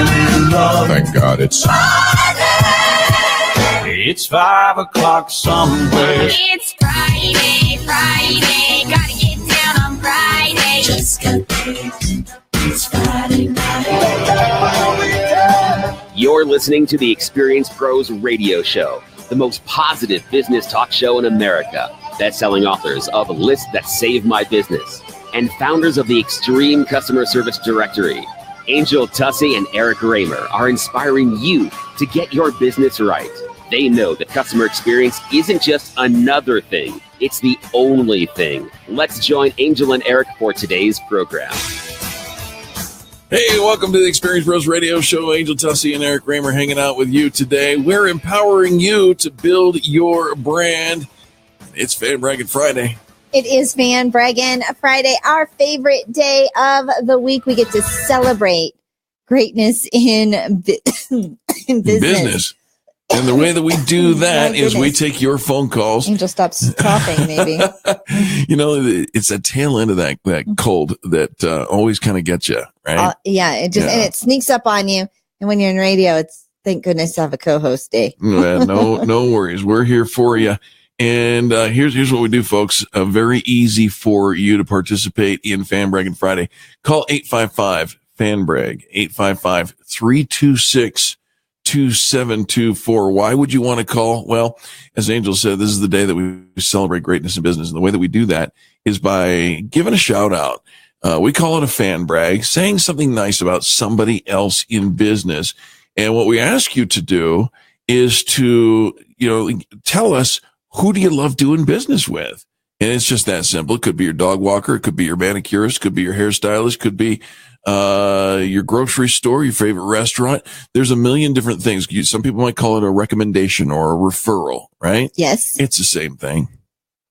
in love. Thank God it's Friday. It's 5 o'clock somewhere. It's Friday, Friday. Gotta get down on Friday. Just got paid. It's Friday night. You're listening to the Experience Pros Radio Show, the most positive business talk show in America. Best-selling authors of Lists That Save My Business and founders of the Extreme Customer Service Directory, Angel Tussey and Eric Raymer, are inspiring you to get your business right. They know that customer experience isn't just another thing. It's the only thing. Let's join Angel and Eric for today's program. Hey, welcome to the Experience Pros Radio Show. Angel Tussey and Eric Raymer hanging out with you today. We're empowering you to build your brand. It's Fan Braggin Friday. It is Fan Braggin Friday, our favorite day of the week. We get to celebrate greatness in business. And the way that we do that is we take your phone calls. Angel stops coughing, maybe. You know, it's a tail end of that cold that always kind of gets you, right? Yeah, and it sneaks up on you. And when you're in radio, it's thank goodness to have a co-host day. No worries. We're here for you. And here's what we do, folks. Very easy for you to participate in Fan Braggin Friday. Call 855-FAN-BRAG, 855-326-2724. Why would you want to call? Well, as Angel said, this is the day that we celebrate greatness in business. And the way that we do that is by giving a shout out. We call it a fan brag, saying something nice about somebody else in business. And what we ask you to do is to, tell us, who do you love doing business with? And it's just that simple. It could be your dog walker. It could be your manicurist. Could be your hairstylist. Could be your grocery store, your favorite restaurant. There's a million different things. Some people might call it a recommendation or a referral, right? Yes. It's the same thing.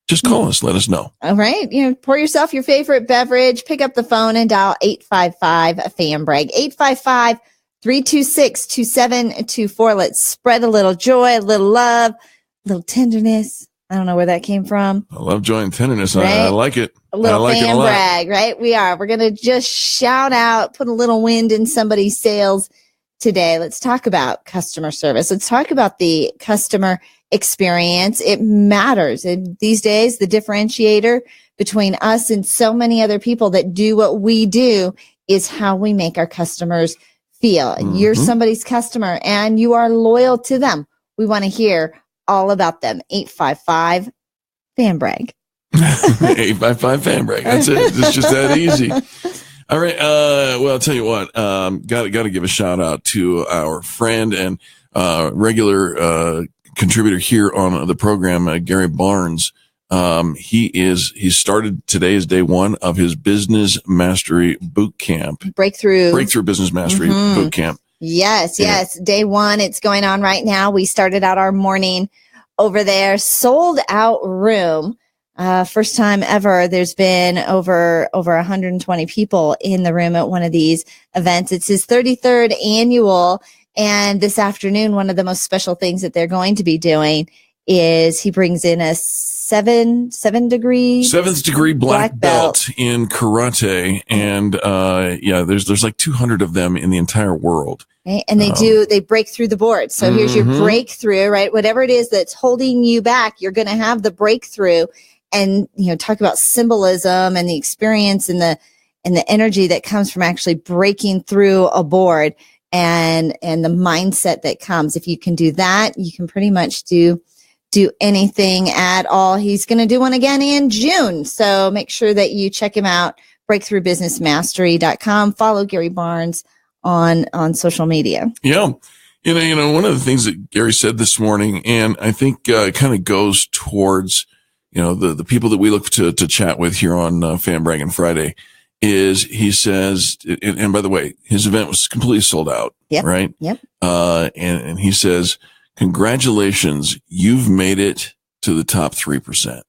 Just call us. Let us know. All right. Pour yourself your favorite beverage. Pick up the phone and dial 855-FAN-BRAG. 855-326-2724. Let's spread a little joy, a little love, a little tenderness. I don't know where that came from. I love joy and tenderness. Right? I like it. A little I like fan it a lot. brag, right? We're going to just shout out, put a little wind in somebody's sails today. Let's talk about customer service. Let's talk about the customer experience. It matters. And these days, the differentiator between us and so many other people that do what we do is how we make our customers feel. Mm-hmm. You're somebody's customer and you are loyal to them. We want to hear all about them. 855-FAN-BRAG. 855-FAN-BRAG. That's it. It's just that easy. All right. Well, I'll tell you what. Got to give a shout out to our friend and regular contributor here on the program, Gary Barnes. He started today is day one of his business mastery boot camp. Breakthrough business mastery boot camp. Yes. Day one. It's going on right now. We started out our morning over there. Sold out room. First time ever. There's been over 120 people in the room at one of these events. It's his 33rd annual. And this afternoon, one of the most special things that they're going to be doing is he brings in a seventh degree black belt in karate. And, there's like 200 of them in the entire world. Right? And they break through the board. So here's your breakthrough, right? Whatever it is that's holding you back, you're going to have the breakthrough and, talk about symbolism and the experience and the energy that comes from actually breaking through a board and the mindset that comes. If you can do that, you can pretty much do anything at all. He's going to do one again in June. So make sure that you check him out, breakthroughbusinessmastery.com. Follow Gary Barnes on social media. Yeah. One of the things that Gary said this morning, and I think kind of goes towards, the people that we look to chat with here on Fan Braggin Friday, is he says, and by the way, his event was completely sold out. Yep. Right? Yep. And he says, congratulations, you've made it to the top 3%.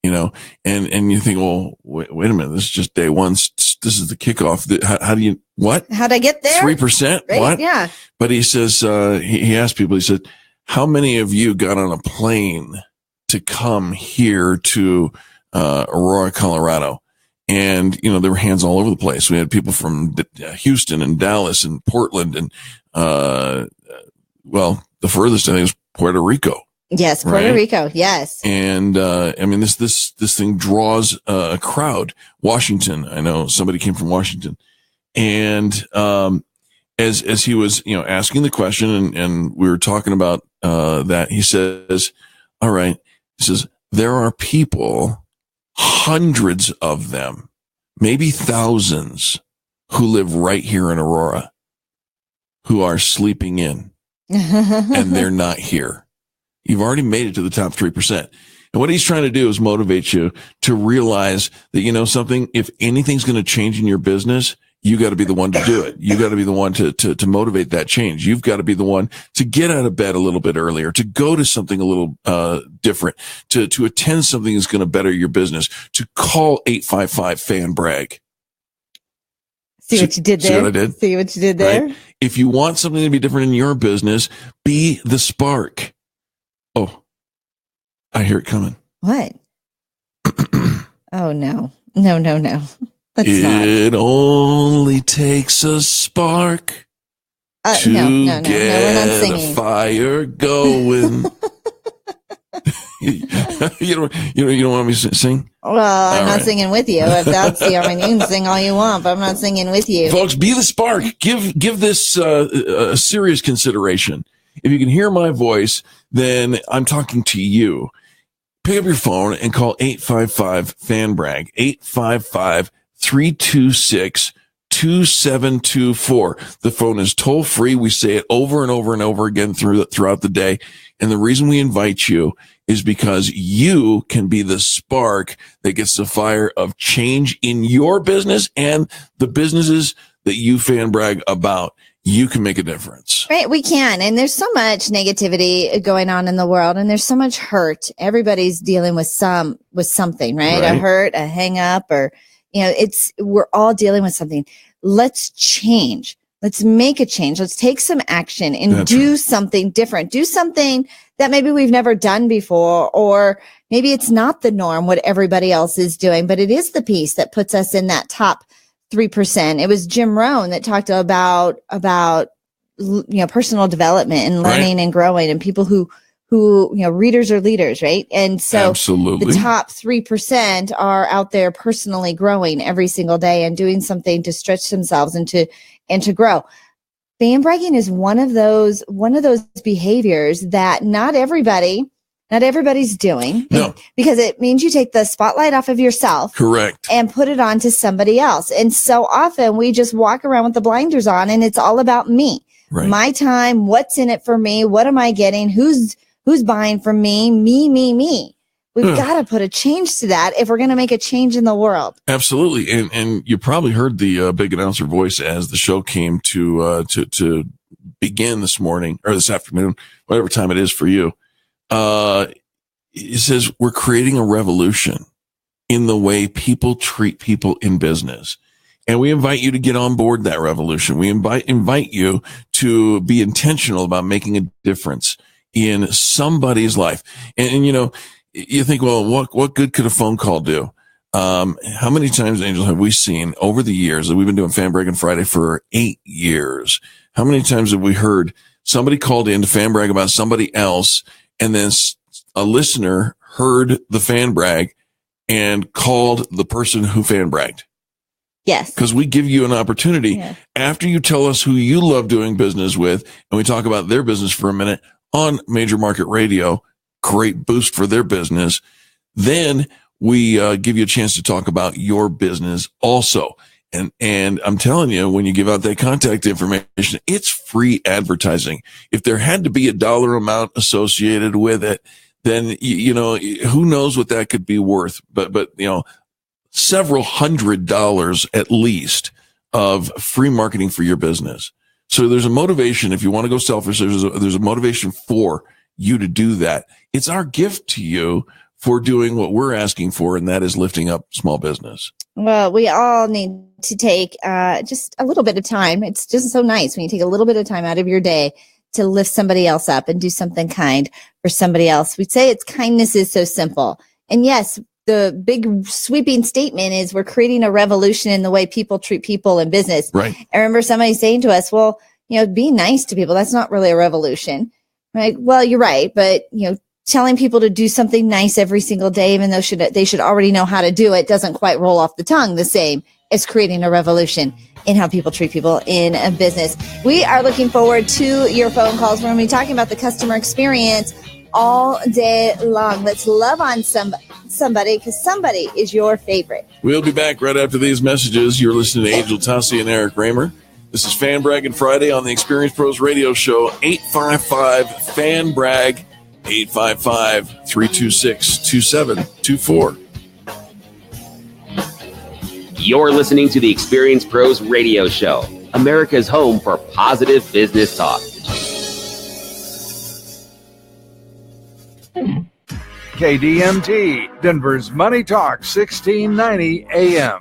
And you think, well, wait a minute, this is just day one. This is the kickoff. How do you, what? How'd I get there? 3%? Right? What? Yeah. But he says, he asked people, he said, how many of you got on a plane to come here to Aurora, Colorado? And, there were hands all over the place. We had people from Houston and Dallas and Portland and, the furthest I think was Puerto Rico. Yes, Puerto Rico. Yes. And, this thing draws a crowd. Washington. I know somebody came from Washington. And, as he was, asking the question and we were talking about, that, he says, all right. He says, there are people, hundreds of them, maybe thousands, who live right here in Aurora, who are sleeping in and they're not here. You've already made it to the top 3%. And what he's trying to do is motivate you to realize that, something, if anything's going to change in your business, you got to be the one to do it. You got to be the one to motivate that change. You've got to be the one to get out of bed a little bit earlier, to go to something a little different, to attend something that's going to better your business, to call 855 Fan Brag. See what you did there? See what I did? See what you did there? Right? If you want something to be different in your business, be the spark. Oh, I hear it coming. What? Oh, no. No. It only takes a spark to no, we're not get singing. a fire going. you don't want me to sing? Well, I'm All not right. singing with you. If that's you can sing all you want, but I'm not singing with you. Folks, be the spark. Give this a serious consideration. If you can hear my voice, then I'm talking to you. Pick up your phone and call 855 Fan Brag, 855-326-2724. The phone is toll free. We say it over and over and over again throughout the day. And the reason we invite you is because you can be the spark that gets the fire of change in your business and the businesses that you fan brag about. You can make a difference. Right, we can. And there's so much negativity going on in the world, and there's so much hurt. Everybody's dealing with something, right? A hurt, a hang up, or we're all dealing with something. Let's change. Let's make a change. Let's take some action and do something different. Do something that maybe we've never done before, or maybe it's not the norm, what everybody else is doing, but it is the piece that puts us in that top 3%. It was Jim Rohn that talked about personal development and learning and growing, and people who readers are leaders, right? And so Absolutely. The top 3% are out there personally growing every single day and doing something to stretch themselves and to grow. Fan bragging is one of those behaviors that not everybody's doing. No. Because it means you take the spotlight off of yourself. Correct. And put it on to somebody else. And so often we just walk around with the blinders on, and it's all about me. Right. My time, what's in it for me? What am I getting? Who's buying from me? Me. We've got to put a change to that if we're going to make a change in the world. Absolutely. And you probably heard the big announcer voice as the show came to begin this morning or this afternoon, whatever time it is for you. It says we're creating a revolution in the way people treat people in business. And we invite you to get on board that revolution. We invite you to be intentional about making a difference in somebody's life. And you think, well, what good could a phone call do? How many times, Angel, have we seen over the years that we've been doing Fan Braggin Friday for 8 years? How many times have we heard somebody called in to fan brag about somebody else, and then a listener heard the fan brag and called the person who fan bragged? Yes. Because we give you an opportunity after you tell us who you love doing business with, and we talk about their business for a minute on Major Market Radio, great boost for their business. Then we give you a chance to talk about your business also. And I'm telling you, when you give out that contact information, it's free advertising. If there had to be a dollar amount associated with it, then, who knows what that could be worth, but several $100s at least of free marketing for your business. So there's a motivation. If you want to go selfish, there's a motivation for you to do that. It's our gift to you for doing what we're asking for, and that is lifting up small business. Well, we all need to take just a little bit of time. It's just so nice when you take a little bit of time out of your day to lift somebody else up and do something kind for somebody else. We'd say kindness is so simple. And yes, the big sweeping statement is we're creating a revolution in the way people treat people in business. Right. I remember somebody saying to us, well, be nice to people. That's not really a revolution, right? Well, you're right. But, telling people to do something nice every single day, even though they should already know how to do it, doesn't quite roll off the tongue the same as creating a revolution in how people treat people in a business. We are looking forward to your phone calls. We're going to be talking about the customer experience all day long. Let's love on somebody, because somebody is your favorite. We'll be back right after these messages. You're listening to Angel Tassi and Eric Raymer. This is Fan Braggin Friday on the Experience Pros Radio Show. 855-FAN-BRAG, 855-326-2724. You're listening to the Experience Pros Radio Show, America's home for positive business talk. KDMT, Denver's Money Talk, 1690 AM.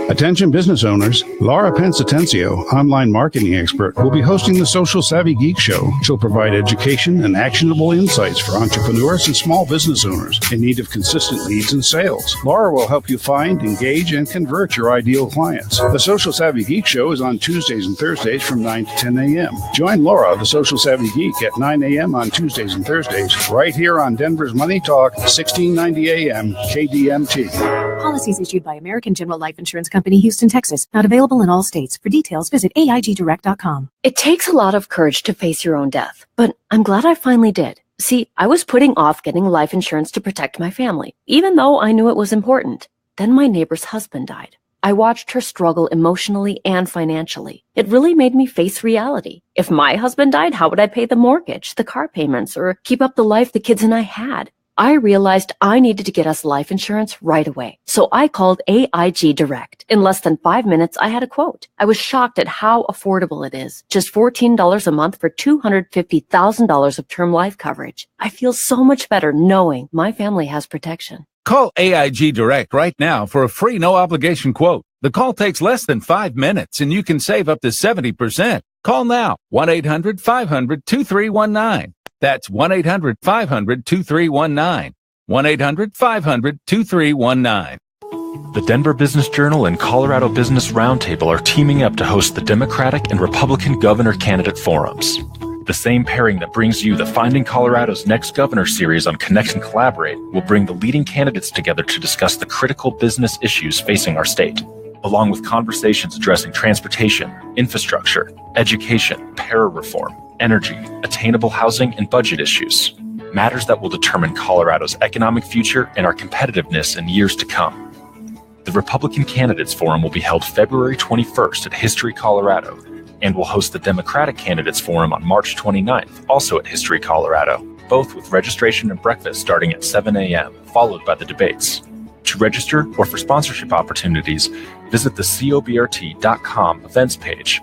Attention business owners, Laura Pensatencio, online marketing expert, will be hosting the Social Savvy Geek Show. She'll provide education and actionable insights for entrepreneurs and small business owners in need of consistent leads and sales. Laura will help you find, engage, and convert your ideal clients. The Social Savvy Geek Show is on Tuesdays and Thursdays from 9 to 10 a.m. Join Laura, the Social Savvy Geek, at 9 a.m. on Tuesdays and Thursdays, right here on Denver's Money Talk, 1690 a.m. KDMT. Policies issued by American General Life Insurance Company, Houston, Texas. Not available in all states. For details, visit AIGdirect.com. It takes a lot of courage to face your own death, but I'm glad I finally did. See, I was putting off getting life insurance to protect my family, even though I knew it was important. Then my neighbor's husband died. I watched her struggle emotionally and financially. It really made me face reality. If my husband died, how would I pay the mortgage, the car payments, or keep up the life the kids and I had? I realized I needed to get us life insurance right away. So I called AIG Direct. In less than 5 minutes, I had a quote. I was shocked at how affordable it is. Just $14 a month for $250,000 of term life coverage. I feel so much better knowing my family has protection. Call AIG Direct right now for a free no-obligation quote. The call takes less than 5 minutes, and you can save up to 70%. Call now, 1-800-500-2319. That's 1-800-500-2319. 1-800-500-2319. The Denver Business Journal and Colorado Business Roundtable are teaming up to host the Democratic and Republican governor candidate forums. The same pairing that brings you the Finding Colorado's Next Governor series on Connect and Collaborate will bring the leading candidates together to discuss the critical business issues facing our state, along with conversations addressing transportation, infrastructure, education, para reform, energy, attainable housing, and budget issues. Matters that will determine Colorado's economic future and our competitiveness in years to come. The Republican Candidates Forum will be held February 21st at History, Colorado, and will host the Democratic Candidates Forum on March 29th, also at History, Colorado, both with registration and breakfast starting at 7 a.m., followed by the debates. To register or for sponsorship opportunities, visit the cobrt.com events page.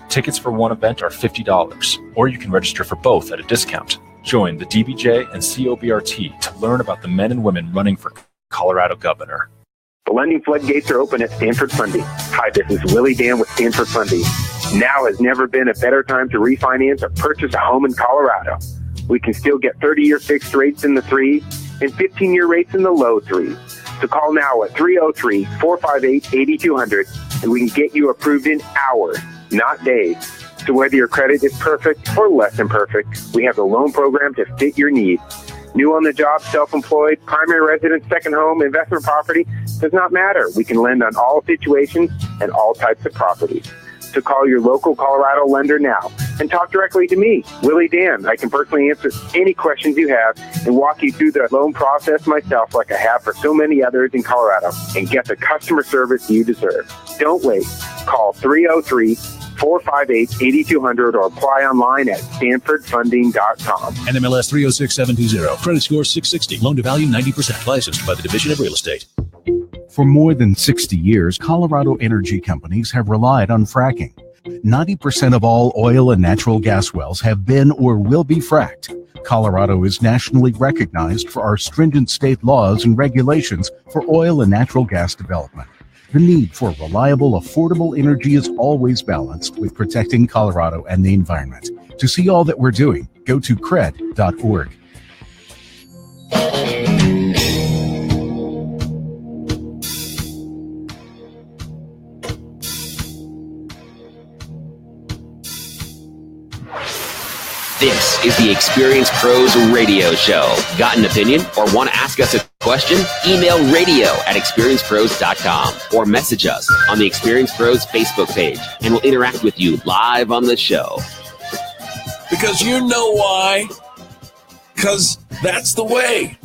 Tickets for one event are $50, or you can register for both at a discount. Join the DBJ and COBRT to learn about the men and women running for Colorado governor. The lending floodgates are open at Stanford Funding. Hi, this is Willie Dan with Stanford Funding. Now has never been a better time to refinance or purchase a home in Colorado. We can still get 30-year fixed rates in the 3s and 15-year rates in the low 3s. So call now at 303-458-8200 and we can get you approved in hours, not days. So whether your credit is perfect or less than perfect, we have the loan program to fit your needs. New on the job, self-employed, primary residence, second home, investment property, does not matter. We can lend on all situations and all types of properties. So call your local Colorado lender now and talk directly to me, Willie Dan. I can personally answer any questions you have and walk you through the loan process myself like I have for so many others in Colorado and get the customer service you deserve. Don't wait. Call 303-458-8200 or apply online at stanfordfunding.com. NMLS 306720. Credit score 660. Loan to value 90%. Licensed by the Division of Real Estate. For more than 60 years, Colorado energy companies have relied on fracking. 90% of all oil and natural gas wells have been or will be fracked. Colorado is nationally recognized for our stringent state laws and regulations for oil and natural gas development. The need for reliable, affordable energy is always balanced with protecting Colorado and the environment. To see all that we're doing, go to cred.org. This is the Experience Pros Radio Show. Got an opinion or want to ask us a question? Email radio@experiencepros.com or message us on the Experience Pros Facebook page, and we'll interact with you live on the show. Because you know why? Because that's the way.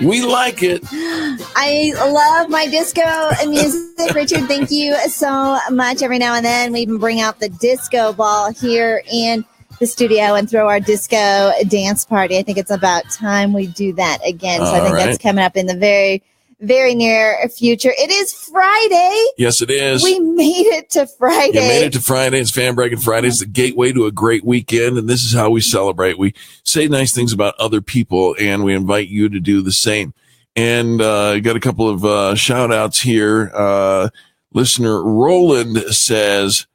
We like it. I love my disco and music. Richard, thank you so much. Every now and then we even bring out the disco ball here in the studio and throw our disco dance party. I think it's about time we do that again. So I think that's coming up in the very, very near future. It is Friday. Yes, it is. We made it to Friday. You made it to Friday. It's Fan Braggin Friday. It's the gateway to a great weekend, and this is how we celebrate. We say nice things about other people, and we invite you to do the same. And got a couple of shout-outs here. Listener Roland says,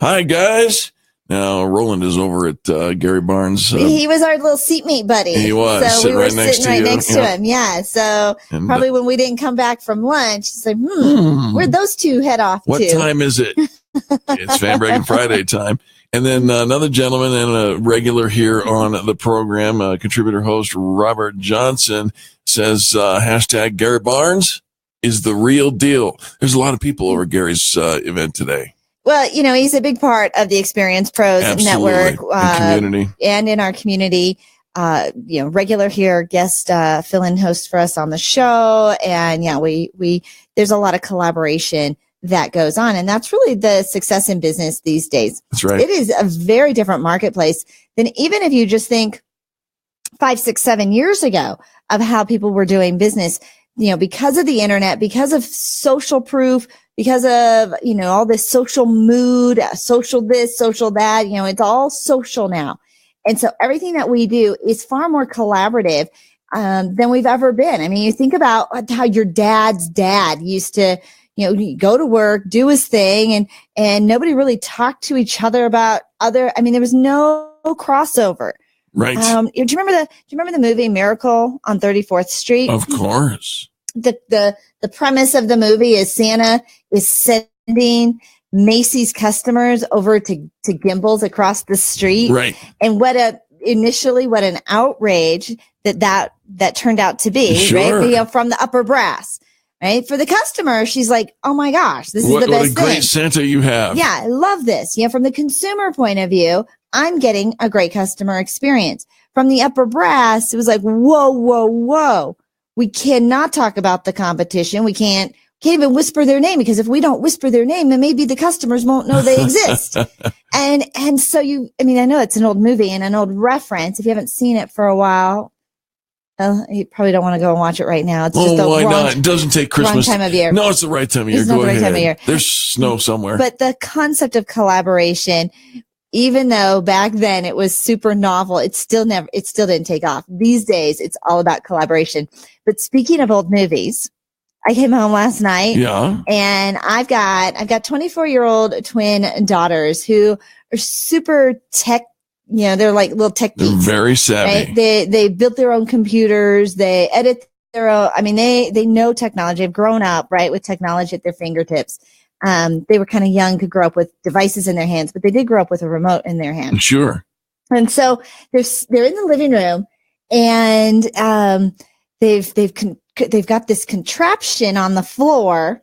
"Hi, guys." Now, Roland is over at Gary Barnes. He was our little seatmate buddy. He was. So sitting we were right next sitting right to next to him. Yeah. So and, probably when we didn't come back from lunch, he's like, where'd those two head off what to? time is it? It's Fan Braggin Friday time. And then another gentleman and a regular here on the program, contributor host Robert Johnson, says, hashtag Gary Barnes is the real deal. There's a lot of people over Gary's event today. Well, you know, he's a big part of the Experience Pros Network community. And in our community. You know, regular here, guest fill-in host for us on the show. And yeah, we there's a lot of collaboration that goes on. And that's really the success in business these days. That's right. It is a very different marketplace than even if you just think 5, 6, 7 years ago of how people were doing business, you know, because of the internet, because of social proof, because of, you know, all this social mood, social this, social that, you know, it's all social now. And so everything that we do is far more collaborative than we've ever been. I mean, you think about how your dad's dad used to, you know, go to work, do his thing, and nobody really talked to each other about there was no crossover. Right. Do you remember the movie Miracle on 34th Street? Of course. The premise of the movie is Santa is sending Macy's customers over to Gimbel's across the street. Right. And what an outrage that turned out to be, Sure. right? You know, from the upper brass, right? For the customer, she's like, oh my gosh, this is the best thing. What a great Santa you have. Yeah, I love this. You know, from the consumer point of view, I'm getting a great customer experience. From the upper brass, it was like, whoa, whoa, whoa. We cannot talk about the competition. We can't even whisper their name, because if we don't whisper their name, then maybe the customers won't know they exist. And so I know it's an old movie and an old reference. If you haven't seen it for a while, you probably don't want to go and watch it right now. It's just why not? It doesn't take Christmas. Wrong time of year. No, it's the right time of year. It's not Go the right ahead. time of year. There's snow somewhere. But the concept of collaboration, even though back then it was super novel, it still didn't take off. These days, it's all about collaboration. But speaking of old movies, I came home last night, and I've got 24-year-old twin daughters who are super tech. You know, they're like little tech geeks. They're very savvy. Right? They built their own computers. They edit their own. I mean, they know technology. They've grown up right with technology at their fingertips. They were kind of young to grow up with devices in their hands, but they did grow up with a remote in their hand. Sure. And so they're in the living room, and they've got this contraption on the floor,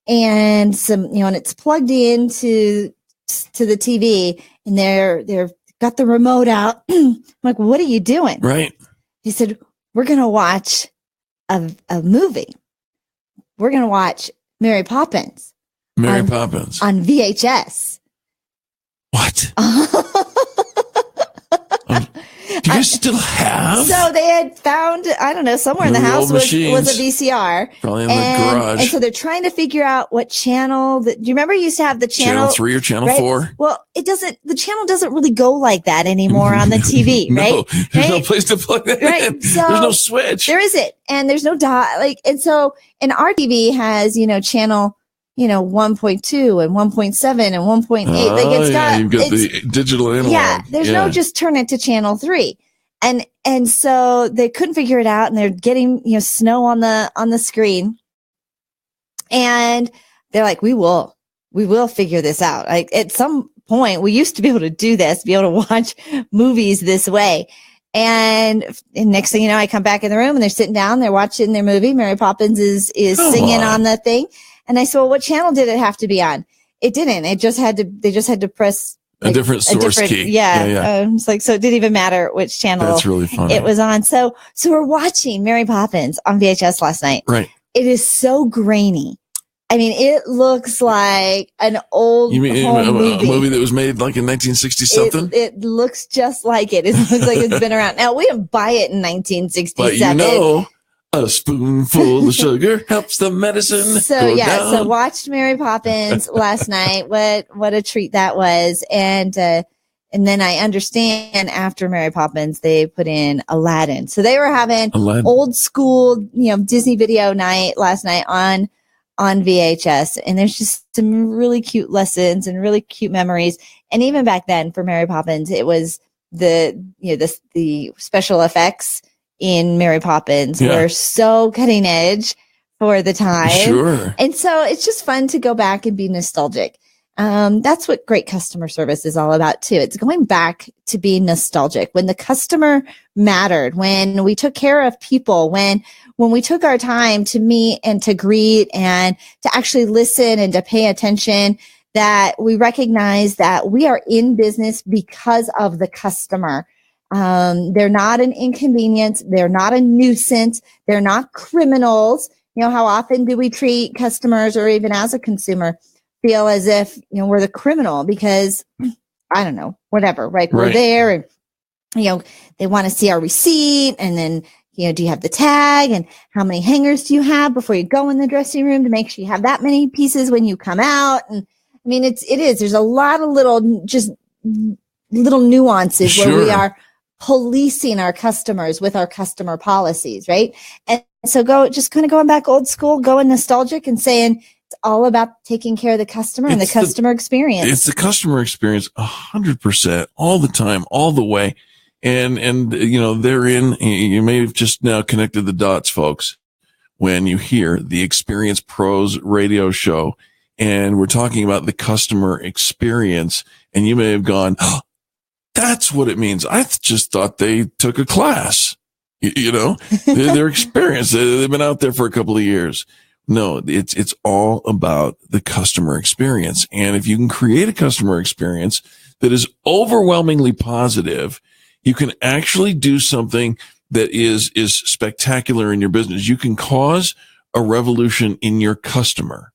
and and it's plugged into the TV, and they're got the remote out. I'm like, what are you doing? Right. He said, we're going to watch a movie. We're going to watch Mary Poppins. Poppins. On VHS. What? Do you still have? So they had found, I don't know, somewhere in the house was a VCR. Probably in the garage. And so they're trying to figure out what channel. Do you remember you used to have the channel 3 or channel 4? Well, the channel doesn't really go like that anymore on the TV, No, right? there's no place to plug that in. So there's no switch. There isn't. And there's no and our TV has, channel 1.2 and 1.7 and 1.8. You've got the digital analog. Yeah, there's no just turn it to channel 3. And so they couldn't figure it out, and they're getting, snow on the screen. And they're like, we will figure this out. Like at some point, we used to be able to do this, be able to watch movies this way. And next thing you know, I come back in the room and they're sitting down, they're watching their movie. Mary Poppins is singing on the thing. And I said, well, what channel did it have to be on? It didn't. They just had to press a different source key. Yeah. It's like, so it didn't even matter which channel That's really funny. it was on. So we're watching Mary Poppins on VHS last night. Right. It is so grainy. I mean, it looks like an old movie. A movie that was made like in 1960 something? It looks just like it. It looks like it's been around. Now, we didn't buy it in 1967. But a spoonful of sugar helps the medicine go down. So watched Mary Poppins last night. What a treat that was. And then I understand after Mary Poppins, they put in Aladdin. So they were having old school, Disney video night last night on VHS. And there's just some really cute lessons and really cute memories. And even back then for Mary Poppins, it was the special effects in Mary Poppins were so cutting edge for the time. Sure. And so it's just fun to go back and be nostalgic. That's what great customer service is all about too. It's going back to being nostalgic. When the customer mattered, when we took care of people, when we took our time to meet and to greet and to actually listen and to pay attention, that we recognize that we are in business because of the customer. They're not an inconvenience. They're not a nuisance. They're not criminals. How often do we treat customers, or even as a consumer, feel as if, we're the criminal because, I don't know, whatever, right? We're there and, they want to see our receipt, and then, do you have the tag, and how many hangers do you have before you go in the dressing room to make sure you have that many pieces when you come out? And I mean, there's a lot of little nuances where we are policing our customers with our customer policies, right? And so going back old school, going nostalgic and saying it's all about taking care of the customer and the customer experience. It's the customer experience 100% all the time, all the way. And therein, you may have just now connected the dots, folks, when you hear the Experience Pros radio show and we're talking about the customer experience, and you may have gone, oh, that's what it means. I just thought they took a class, their experience. They've been out there for a couple of years. No, it's all about the customer experience. And if you can create a customer experience that is overwhelmingly positive, you can actually do something that is spectacular in your business. You can cause a revolution in your customer,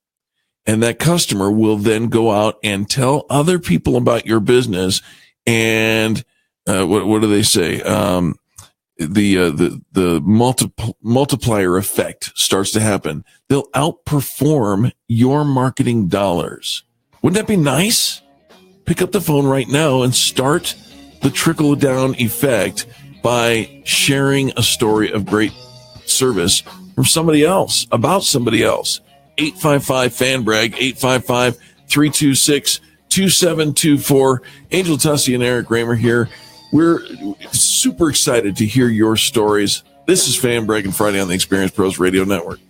and that customer will then go out and tell other people about your business. And what do they say? The multiplier effect starts to happen. They'll outperform your marketing dollars. Wouldn't that be nice? Pick up the phone right now and start the trickle down effect by sharing a story of great service from somebody else, about somebody else. 855-FAN-BRAG, 855-326-2724. Angel Tussey and Eric Raymer here. We're super excited to hear your stories. This is Fan Braggin Friday on the Experience Pros Radio Network.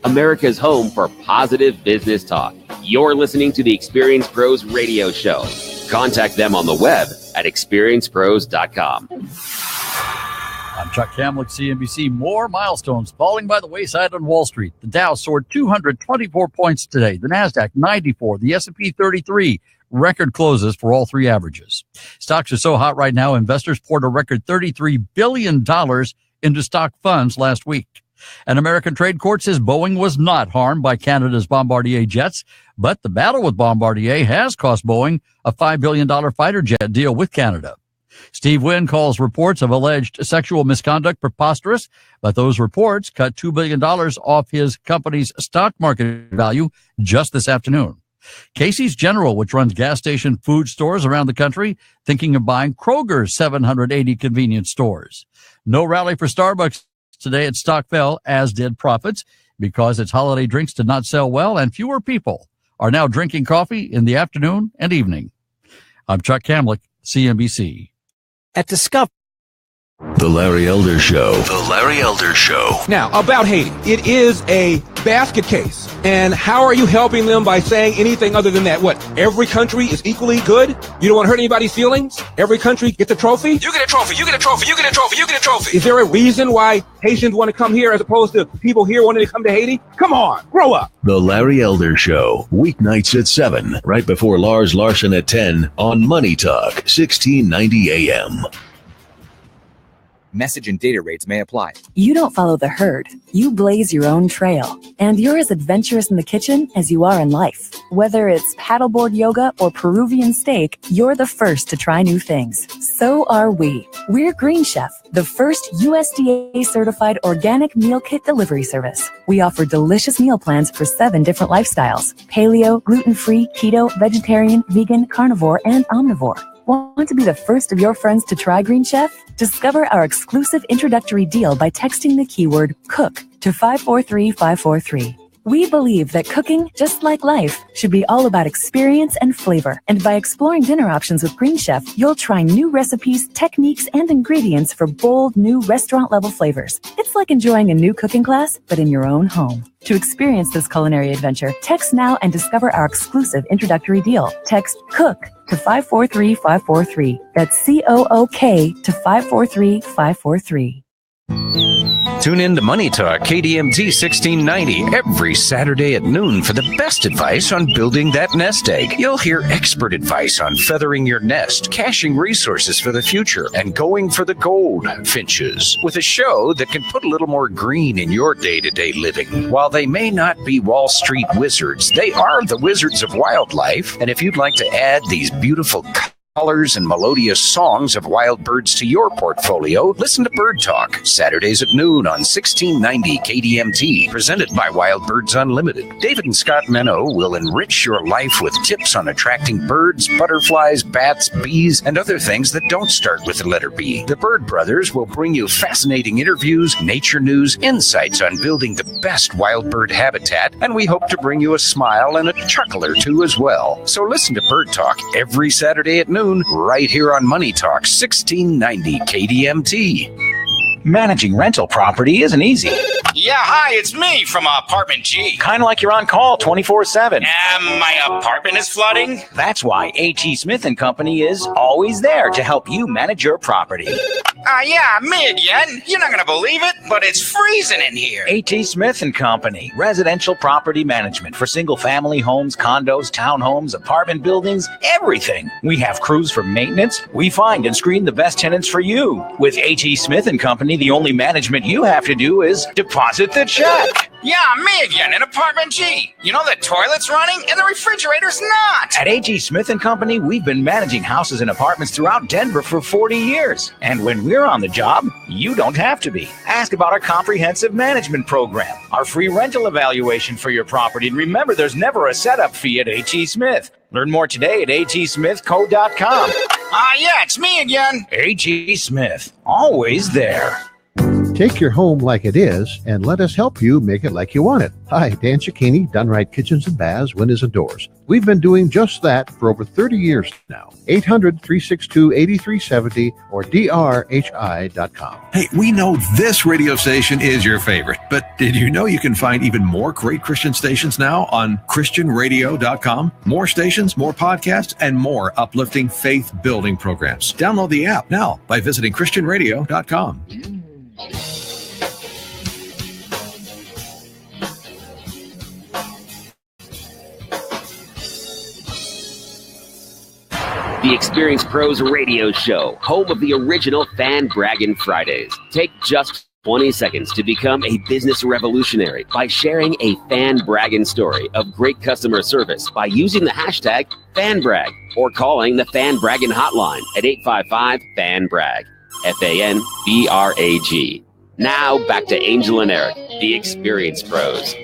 America's home for positive business talk. You're listening to the Experience Pros Radio Show. Contact them on the web at experiencepros.com. I'm Chuck Kamlick, CNBC. More milestones falling by the wayside on Wall Street. The Dow soared 224 points today. The NASDAQ 94. The S&P 33. Record closes for all three averages. Stocks are so hot right now, investors poured a record $33 billion into stock funds last week. An American trade court says Boeing was not harmed by Canada's Bombardier jets, but the battle with Bombardier has cost Boeing a $5 billion fighter jet deal with Canada. Steve Wynn calls reports of alleged sexual misconduct preposterous, but those reports cut $2 billion off his company's stock market value just this afternoon. Casey's General, which runs gas station food stores around the country, thinking of buying Kroger's 780 convenience stores. No rally for Starbucks today. Its stock fell, as did profits, because its holiday drinks did not sell well, and fewer people are now drinking coffee in the afternoon and evening. I'm Chuck Kamlick, CNBC. At Discover. The Larry Elder Show. The Larry Elder Show. Now, about Haiti. It is a basket case. And how are you helping them by saying anything other than that? What? Every country is equally good? You don't want to hurt anybody's feelings? Every country gets a trophy? You get a trophy, you get a trophy, you get a trophy, you get a trophy. Is there a reason why Haitians want to come here as opposed to people here wanting to come to Haiti? Come on, grow up. The Larry Elder Show, weeknights at 7, right before Lars Larson at 10 on Money Talk, 1690 AM. Message and data rates may apply. You don't follow the herd. You blaze your own trail. And you're as adventurous in the kitchen as you are in life. Whether it's paddleboard yoga or Peruvian steak, you're the first to try new things. So are we. We're Green Chef, the first USDA-certified organic meal kit delivery service. We offer delicious meal plans for 7 different lifestyles: paleo, gluten-free, keto, vegetarian, vegan, carnivore, and omnivore. Want to be the first of your friends to try Green Chef? Discover our exclusive introductory deal by texting the keyword COOK to 543-543. We believe that cooking, just like life, should be all about experience and flavor. And by exploring dinner options with Green Chef, you'll try new recipes, techniques, and ingredients for bold, new restaurant-level flavors. It's like enjoying a new cooking class, but in your own home. To experience this culinary adventure, text now and discover our exclusive introductory deal. Text COOK to 543-543. That's COOK to 543-543. Tune in to Money Talk KDMT 1690 every Saturday at noon for the best advice on building that nest egg. You'll hear expert advice on feathering your nest, caching resources for the future, and going for the gold finches, with a show that can put a little more green in your day-to-day living. While they may not be Wall Street wizards, they are the wizards of wildlife. And if you'd like to add these beautiful colors and melodious songs of wild birds to your portfolio, listen to Bird Talk, Saturdays at noon on 1690 KDMT, presented by Wild Birds Unlimited. David and Scott Menno will enrich your life with tips on attracting birds, butterflies, bats, bees, and other things that don't start with the letter B. The Bird Brothers will bring you fascinating interviews, nature news, insights on building the best wild bird habitat, and we hope to bring you a smile and a chuckle or two as well. So listen to Bird Talk every Saturday at noon, right here on Money Talk 1690 KDMT. Managing rental property isn't easy. Yeah, hi, it's me from Apartment G. Kind of like you're on call 24/7. My apartment is flooding? That's why A.T. Smith & Company is always there to help you manage your property. Yeah, me again. You're not going to believe it, but it's freezing in here. A.T. Smith & Company, residential property management for single-family homes, condos, townhomes, apartment buildings, everything. We have crews for maintenance. We find and screen the best tenants for you. With A.T. Smith & Company, the only management you have to do is deposit the check. Yeah, me again in Apartment G. You know the toilet's running and the refrigerator's not. At A.G. Smith & Company, we've been managing houses and apartments throughout Denver for 40 years. And when we're on the job, you don't have to be. Ask about our comprehensive management program, our free rental evaluation for your property. And remember, there's never a setup fee at A.G. Smith. Learn more today at agsmithco.com. Yeah, it's me again. A.G. Smith, always there. Take your home like it is and let us help you make it like you want it. Hi, Dan Cicchini, Done Right Kitchens and Baths, Windows and Doors. We've been doing just that for over 30 years now. 800-362-8370 or drhi.com. Hey, we know this radio station is your favorite, but did you know you can find even more great Christian stations now on christianradio.com? More stations, more podcasts, and more uplifting faith-building programs. Download the app now by visiting christianradio.com. The Experienced Pros Radio Show, home of the original Fan Braggin Fridays. Take just 20 seconds to become a business revolutionary by sharing a Fan Braggin story of great customer service by using the hashtag FanBrag or calling the Fan Braggin hotline at 855-FAN-BRAG, FANBRAG. Now back to Angel and Eric, the Experienced Pros.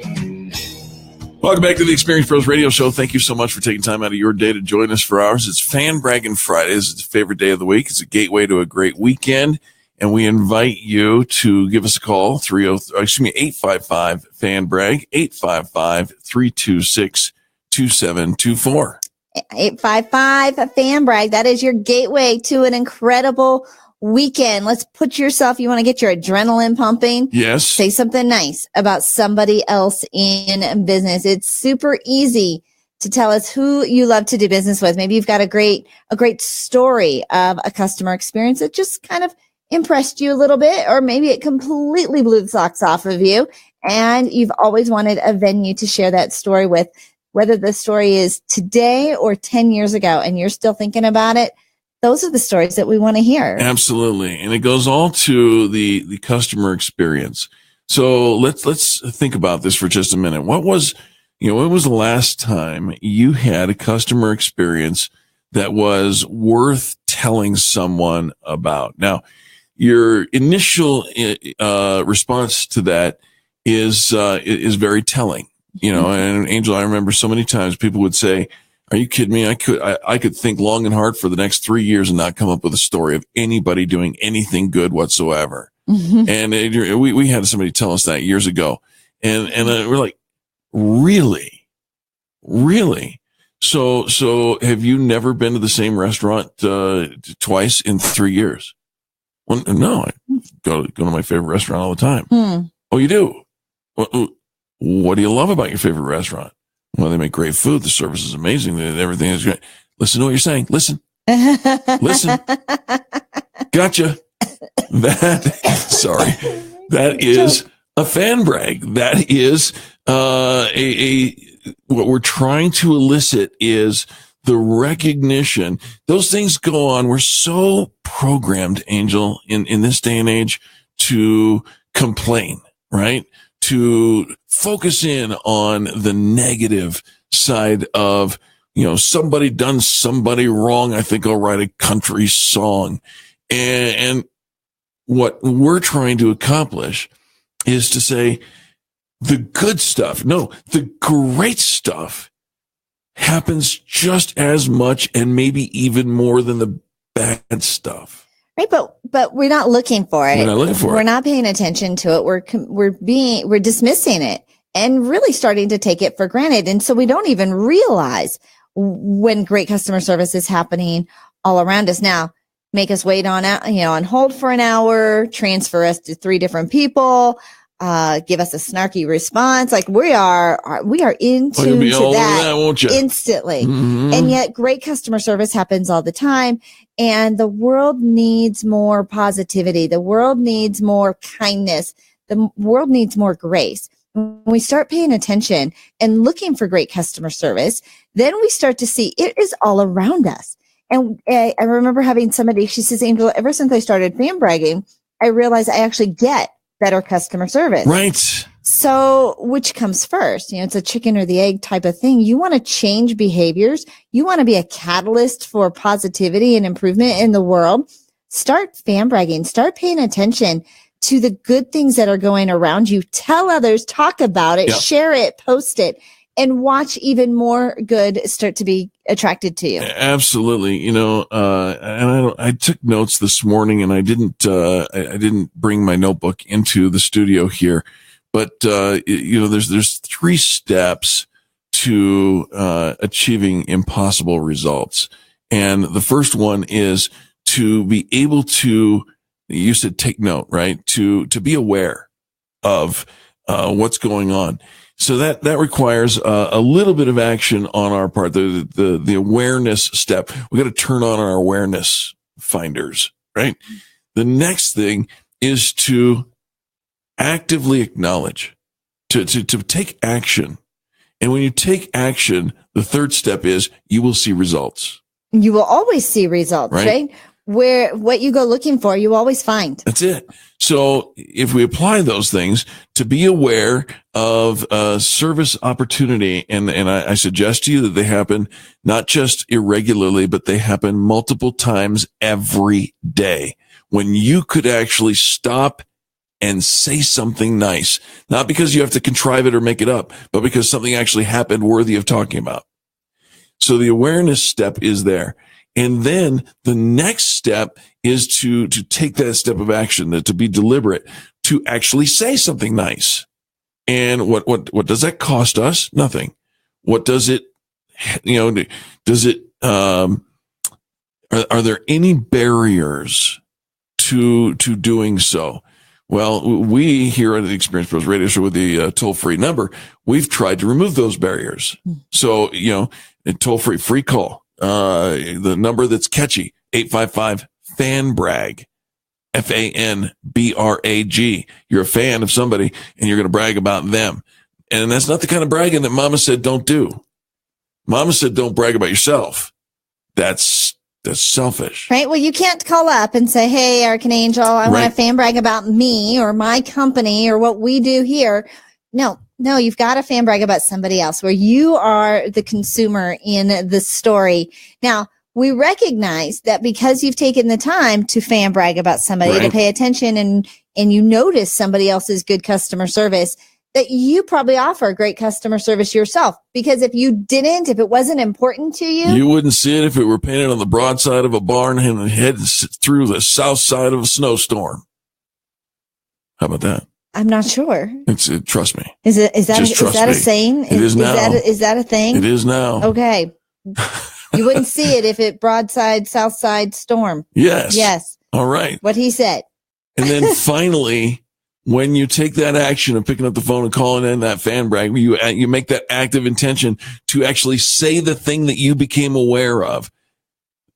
Welcome back to the Experienced Pros Radio Show. Thank you so much for taking time out of your day to join us for ours. It's Fan Braggin Fridays. It's a favorite day of the week. It's a gateway to a great weekend. And we invite you to give us a call, 855-FAN-BRAG, 855-326-2724. 855-FAN-BRAG. That is your gateway to an incredible weekend, let's put yourself, you want to get your adrenaline pumping? Yes. Say something nice about somebody else in business. It's super easy to tell us who you love to do business with. Maybe you've got a great story of a customer experience that just kind of impressed you a little bit, or maybe it completely blew the socks off of you. And you've always wanted a venue to share that story with, whether the story is today or 10 years ago, and you're still thinking about it. Those are the stories that we want to hear. Absolutely. And it goes all to the customer experience. So let's think about this for just a minute. When was the last time you had a customer experience that was worth telling someone about? Now, your initial response to that is very telling. And Angel, I remember so many times people would say, "Are you kidding me? I could think long and hard for the next 3 years and not come up with a story of anybody doing anything good whatsoever." Mm-hmm. And we had somebody tell us that years ago, and we're like, "Really? So have you never been to the same restaurant twice in 3 years?" Well, no, I go to my favorite restaurant all the time. Oh, you do? What do you love about your favorite restaurant? Well, they make great food. The service is amazing. Everything is great. Listen to what you're saying. Listen. Gotcha. That is a fan brag. That is what we're trying to elicit is the recognition. Those things go on. We're so programmed, Angel, in this day and age to complain, right? To focus in on the negative side of, somebody done somebody wrong. I think I'll write a country song. And what we're trying to accomplish is to say the good stuff. No, the great stuff happens just as much and maybe even more than the bad stuff. Right, but we're not looking for it. We're not paying attention to it. We're dismissing it and really starting to take it for granted. And so we don't even realize when great customer service is happening all around us. Now, make us wait on hold for an hour, transfer us to 3 different people, give us a snarky response. Like we are into that won't you? Instantly. Mm-hmm. And yet great customer service happens all the time. And the world needs more positivity. The world needs more kindness. The world needs more grace. When we start paying attention and looking for great customer service, then we start to see it is all around us. And I remember having somebody, she says, "Angela, ever since I started fan bragging, I realized I actually get better customer service." Right. So which comes first? It's a chicken or the egg type of thing. You want to change behaviors. You want to be a catalyst for positivity and improvement in the world. Start fan bragging. Start paying attention to the good things that are going around you. Tell others, talk about it, share it, post it, and watch even more good start to be attracted to you. Absolutely. And I took notes this morning, and I didn't bring my notebook into the studio here, but there's 3 steps to achieving impossible results. And the first one is to be able to, you said take note, right? To be aware of what's going on. So that requires a little bit of action on our part. The awareness step. We got to turn on our awareness finders, right? The next thing is to actively acknowledge, to take action. And when you take action, the third step is you will see results. You will always see results, right? Where what you go looking for, you always find. That's it. So if we apply those things, to be aware of service opportunity, and I suggest to you that they happen not just irregularly, but they happen multiple times every day, when you could actually stop and say something nice, not because you have to contrive it or make it up, but because something actually happened worthy of talking about. So the awareness step is there. And then the next step is to take that step of action, to be deliberate, to actually say something nice. And what does that cost us? Nothing. What does it, does it, are there any barriers to doing so. Well, we here at the Experience Pros Radio Show with the toll-free number, we've tried to remove those barriers. So, a toll-free free call, the number that's catchy, 855-FAN-BRAG, FANBRAG. You're a fan of somebody and you're going to brag about them. And that's not the kind of bragging that Mama said don't do. Mama said don't brag about yourself. That's selfish. Right. Well, you can't call up and say, hey, Eric and Angel, I want to fan brag about me or my company or what we do here. No, you've got to fan brag about somebody else where you are the consumer in the story. Now, we recognize that because you've taken the time to fan brag about somebody, to pay attention and you notice somebody else's good customer service, that you probably offer great customer service yourself. Because if you didn't, if it wasn't important to you, you wouldn't see it if it were painted on the broadside of a barn and heading through the south side of a snowstorm. How about that? I'm not sure. Trust me. Is that a saying? It is now. Is that a thing? It is now. Okay. You wouldn't see it if it broadside, south side storm. Yes. All right. What he said. And then finally, when you take that action of picking up the phone and calling in that fan brag, you make that active intention to actually say the thing that you became aware of,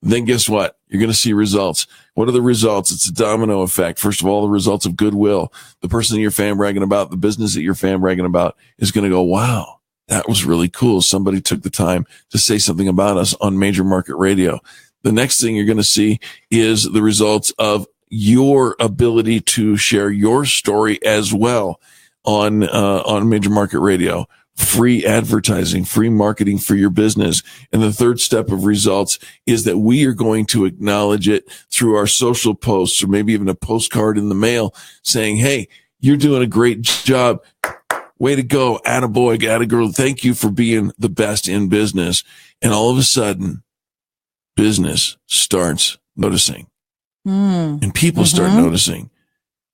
then guess what? You're going to see results. What are the results? It's a domino effect. First of all, the results of goodwill. The person that you're fan bragging about, the business that you're fan bragging about is going to go, wow, that was really cool. Somebody took the time to say something about us on major market radio. The next thing you're going to see is the results of your ability to share your story as well on major market radio, free advertising, free marketing for your business. And the third step of results is that we are going to acknowledge it through our social posts or maybe even a postcard in the mail saying, hey, you're doing a great job. Way to go. Attaboy, attagirl. Thank you for being the best in business. And all of a sudden, business starts noticing. And people start noticing,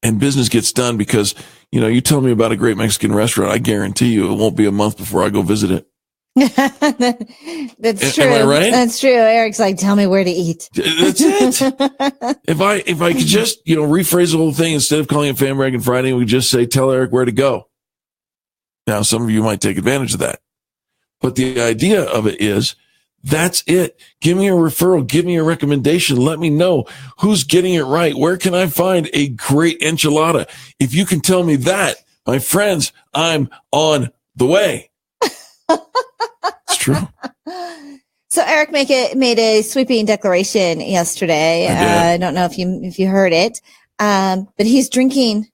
and business gets done because, you tell me about a great Mexican restaurant. I guarantee you it won't be a month before I go visit it. That's true. Am I right? That's true. Eric's like, tell me where to eat. That's it. If I could just, rephrase the whole thing, instead of calling it Fan Braggin Friday, we could just say, tell Eric where to go. Now, some of you might take advantage of that. But the idea of it is, that's it. Give me a referral. Give me a recommendation. Let me know who's getting it right. Where can I find a great enchilada? If you can tell me that, my friends, I'm on the way. It's true. So Eric made a sweeping declaration yesterday. I don't know if you heard it, but he's drinking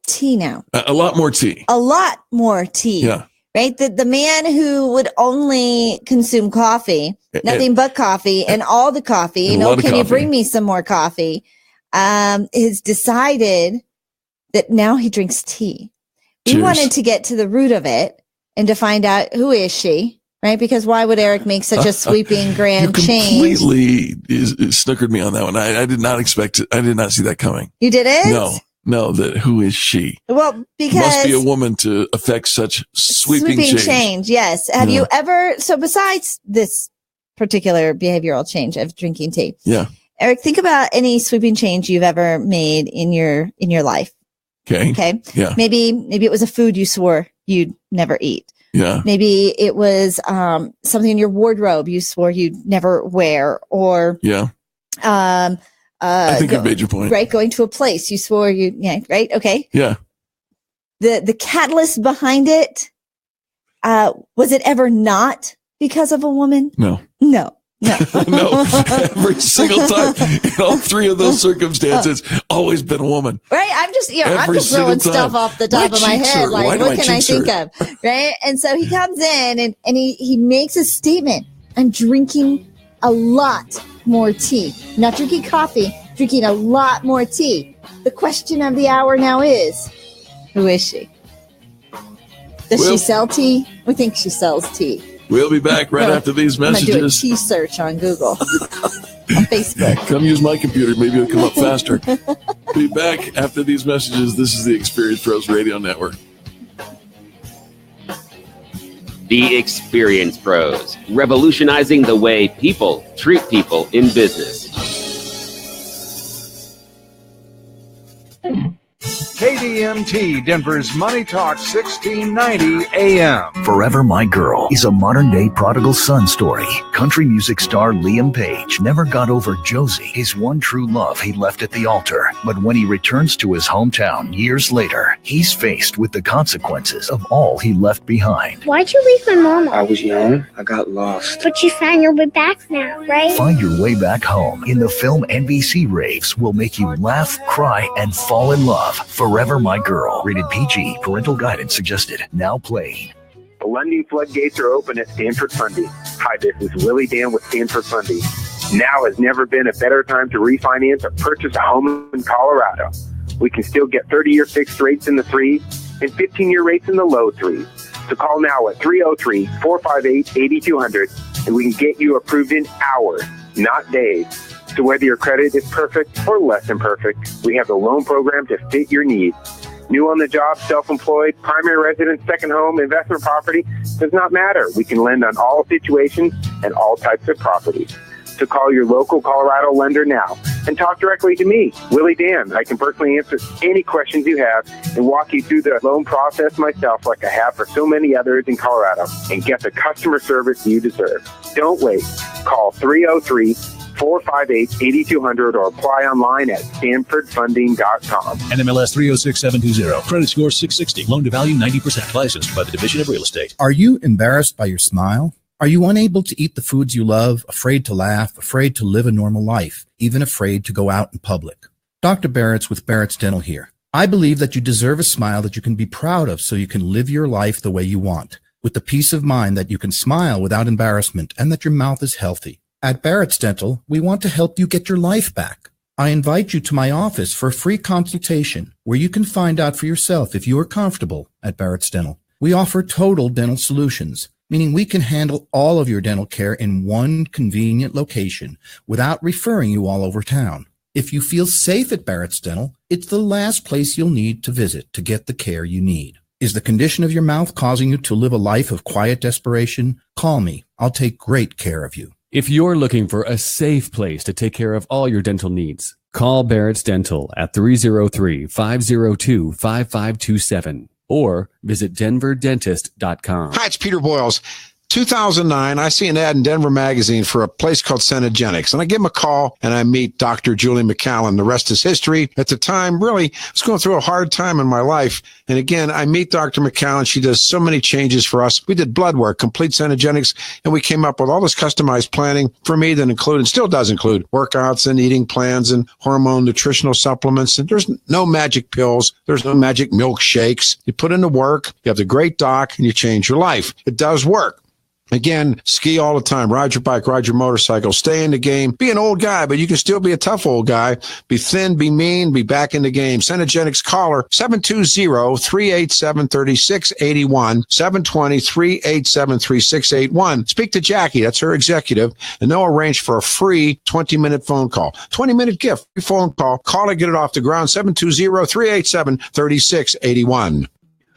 tea now. A lot more tea. A lot more tea. Yeah. Right? The man who would only consume coffee, nothing but coffee, and all the coffee, you bring me some more coffee, has decided that now he drinks tea. We wanted to get to the root of it and to find out who is she, right? Because why would Eric make such a sweeping grand change? Completely snookered me on that one. I did not expect it. I did not see that coming. You didn't? No, who is she? Well, because must be a woman to affect such sweeping change. Yes. Have you ever? So besides this particular behavioral change of drinking tea, Eric, think about any sweeping change you've ever made in your life. Okay. Yeah. Maybe it was a food you swore you'd never eat. Yeah. Maybe it was something in your wardrobe you swore you'd never wear, or I think you made your point. Right. Going to a place you swore right. Okay. Yeah. The catalyst behind it, was it ever not because of a woman? No. No. Every single time in all three of those circumstances, always been a woman. Right. I'm just throwing stuff off the top of my head. Like, what can I think of? Right. And so he comes in and he makes a statement. I'm drinking a lot more tea. Not drinking coffee, drinking a lot more tea. The question of the hour now is, who is she? Does she sell tea? We think she sells tea. We'll be back right after these messages. I'm going to do a tea search on Google, on Facebook. Come use my computer. Maybe it'll come up faster. Be back after these messages. This is the Experience Pros Radio Network. The Experience Pros, revolutionizing the way people treat people in business. KDMT, Denver's Money Talk 1690 AM. Forever My Girl is a modern-day prodigal son story. Country music star Liam Page never got over Josie, his one true love he left at the altar. But when he returns to his hometown years later, he's faced with the consequences of all he left behind. Why'd you leave my mama? I was young. I got lost. But you found your way back now, right? Find your way back home in the film NBC Raves will make you laugh, cry, and fall in love. Forever My Girl. Rated PG. Parental guidance suggested. Now playing. The lending floodgates are open at Stanford Funding. Hi, this is Willie Dan with Stanford Funding. Now has never been a better time to refinance or purchase a home in Colorado. We can still get 30-year fixed rates in the 3s and 15-year rates in the low 3s. So call now at 303-458-8200 and we can get you approved in hours, not days. So whether your credit is perfect or less than perfect, we have the loan program to fit your needs. New on the job, self-employed, primary residence, second home, investment property, does not matter. We can lend on all situations and all types of properties. So call your local Colorado lender now and talk directly to me, Willie Dan. I can personally answer any questions you have and walk you through the loan process myself like I have for so many others in Colorado and get the customer service you deserve. Don't wait. Call 303-458-8200 or apply online at stanfordfunding.com. NMLS 306720. Credit score 660. Loan to value 90%. Licensed by the Division of Real Estate. Are you embarrassed by your smile? Are you unable to eat the foods you love, afraid to laugh, afraid to live a normal life, even afraid to go out in public? Dr. Barrett's with Barrett's Dental here. I believe that you deserve a smile that you can be proud of so you can live your life the way you want, with the peace of mind that you can smile without embarrassment and that your mouth is healthy. At Barrett's Dental, we want to help you get your life back. I invite you to my office for a free consultation where you can find out for yourself if you are comfortable at Barrett's Dental. We offer total dental solutions, meaning we can handle all of your dental care in one convenient location without referring you all over town. If you feel safe at Barrett's Dental, it's the last place you'll need to visit to get the care you need. Is the condition of your mouth causing you to live a life of quiet desperation? Call me. I'll take great care of you. If you're looking for a safe place to take care of all your dental needs, call Barrett's Dental at 303-502-5527 or visit denverdentist.com. Hi, it's Peter Boyles. 2009, I see an ad in Denver Magazine for a place called Cenogenics, and I give him a call, and I meet Dr. Julie McCallum. The rest is history. At the time, really, I was going through a hard time in my life, and again, I meet Dr. McCallum. She does so many changes for us. We did blood work, complete Cenogenics, and we came up with all this customized planning for me that included, still does include, workouts and eating plans and hormone nutritional supplements. And there's no magic pills. There's no magic milkshakes. You put in the work, you have the great doc, and you change your life. It does work. Again, ski all the time, ride your bike, ride your motorcycle, stay in the game, be an old guy, but you can still be a tough old guy. Be thin, be mean, be back in the game. Cenogenics caller 720-387-3681, 720-387-3681. Speak to Jackie, that's her executive, and they'll arrange for a free 20-minute phone call. 20-minute gift, free phone call. Call it, get it off the ground, 720-387-3681.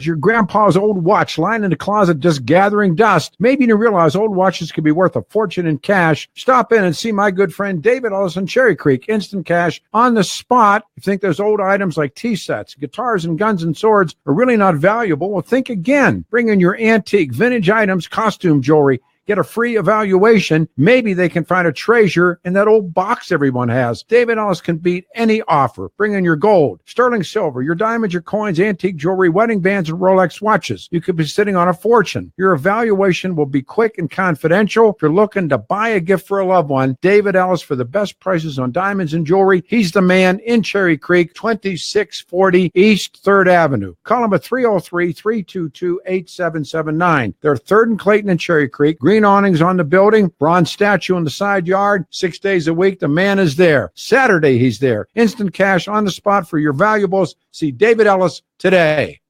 Your grandpa's old watch lying in the closet just gathering dust. Maybe you didn't realize old watches could be worth a fortune in cash. Stop in and see my good friend David Ellis in Cherry Creek. Instant cash on the spot. You think those old items like tea sets, guitars, and guns and swords are really not valuable? Well, think again. Bring in your antique, vintage items, costume jewelry. Get a free evaluation. Maybe they can find a treasure in that old box everyone has. David Ellis can beat any offer. Bring in your gold, sterling silver, your diamonds, your coins, antique jewelry, wedding bands, and Rolex watches. You could be sitting on a fortune. Your evaluation will be quick and confidential. If you're looking to buy a gift for a loved one, David Ellis for the best prices on diamonds and jewelry. He's the man in Cherry Creek, 2640 East 3rd Avenue. Call him at 303-322-8779. They're 3rd and Clayton in Cherry Creek. Green awnings on the building, bronze statue in the side yard. 6 days a week, the man is there. Saturday, he's there. Instant cash on the spot for your valuables. See David Ellis today.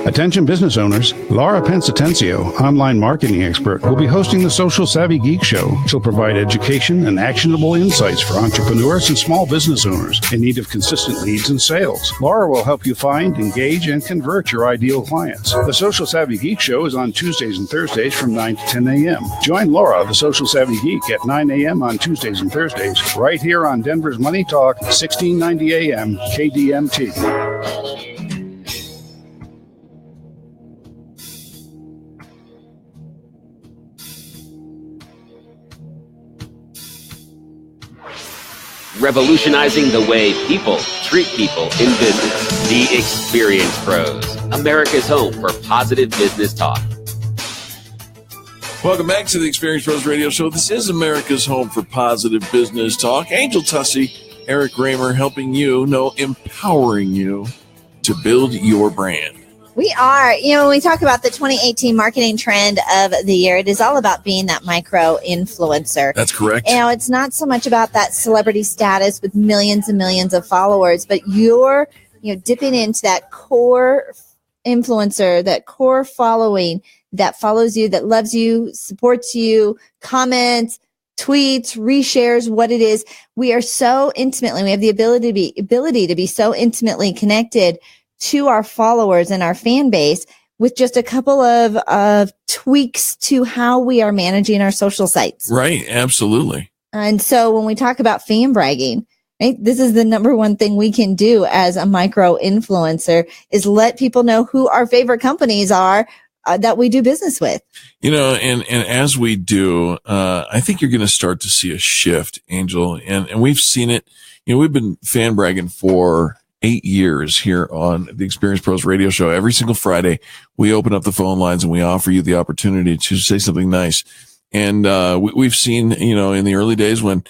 Attention business owners, Laura Pensatencio, online marketing expert, will be hosting the Social Savvy Geek Show. She'll provide education and actionable insights for entrepreneurs and small business owners in need of consistent leads and sales. Laura will help you find, engage, and convert your ideal clients. The Social Savvy Geek Show is on Tuesdays and Thursdays from 9 to 10 a.m. Join Laura, the Social Savvy Geek, at 9 a.m. on Tuesdays and Thursdays, right here on Denver's Money Talk, 1690 a.m. KDMT. Revolutionizing the way people treat people in business. The Experience Pros, America's home for positive business talk. Welcome back to the Experience Pros Radio Show. This is America's home for positive business talk. Angel Tussey, Eric Raymer, helping you, empowering you to build your brand. We are. When we talk about the 2018 marketing trend of the year, it is all about being that micro influencer. That's correct. It's not so much about that celebrity status with millions and millions of followers, but you're, dipping into that core influencer, that core following that follows you, that loves you, supports you, comments, tweets, reshares, what it is. We are so intimately, we have the ability to be so intimately connected to our followers and our fan base with just a couple of tweaks to how we are managing our social sites. Right. Absolutely. And so when we talk about fan bragging, right, this is the number one thing we can do as a micro influencer is let people know who our favorite companies are that we do business with. And as we do, I think you're going to start to see a shift, Angel. And we've seen it. We've been fan bragging for 8 years here on the Experience Pros Radio Show. Every single Friday, we open up the phone lines and we offer you the opportunity to say something nice. And we've seen, in the early days when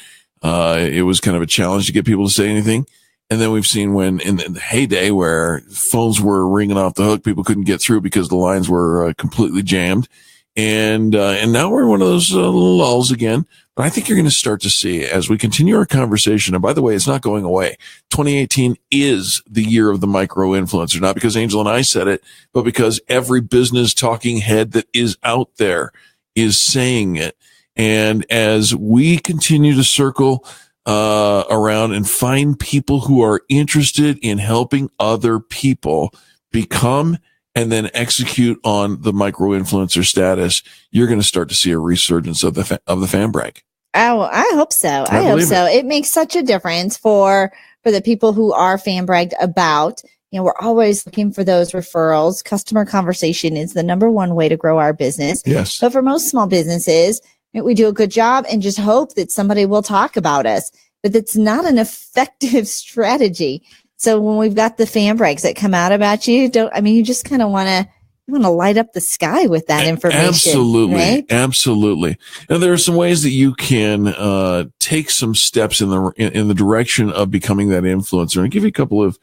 it was kind of a challenge to get people to say anything. And then we've seen when in the heyday where phones were ringing off the hook, people couldn't get through because the lines were completely jammed. And now we're in one of those lulls again. But I think you're going to start to see as we continue our conversation. And by the way, it's not going away. 2018 is the year of the micro influencer, not because Angel and I said it, but because every business talking head that is out there is saying it. And as we continue to circle around and find people who are interested in helping other people become and then execute on the micro influencer status, you're going to start to see a resurgence of the fan brag. Oh, I hope so. I hope so. It makes such a difference for the people who are fan bragged about. We're always looking for those referrals. Customer conversation is the number one way to grow our business. Yes. But for most small businesses, we do a good job and just hope that somebody will talk about us. But that's not an effective strategy. So when we've got the fan brags that come out about you, you just kind of want to light up the sky with that information. Absolutely. Right? Absolutely. And there are some ways that you can take some steps in the direction of becoming that influencer. And I'll give you a couple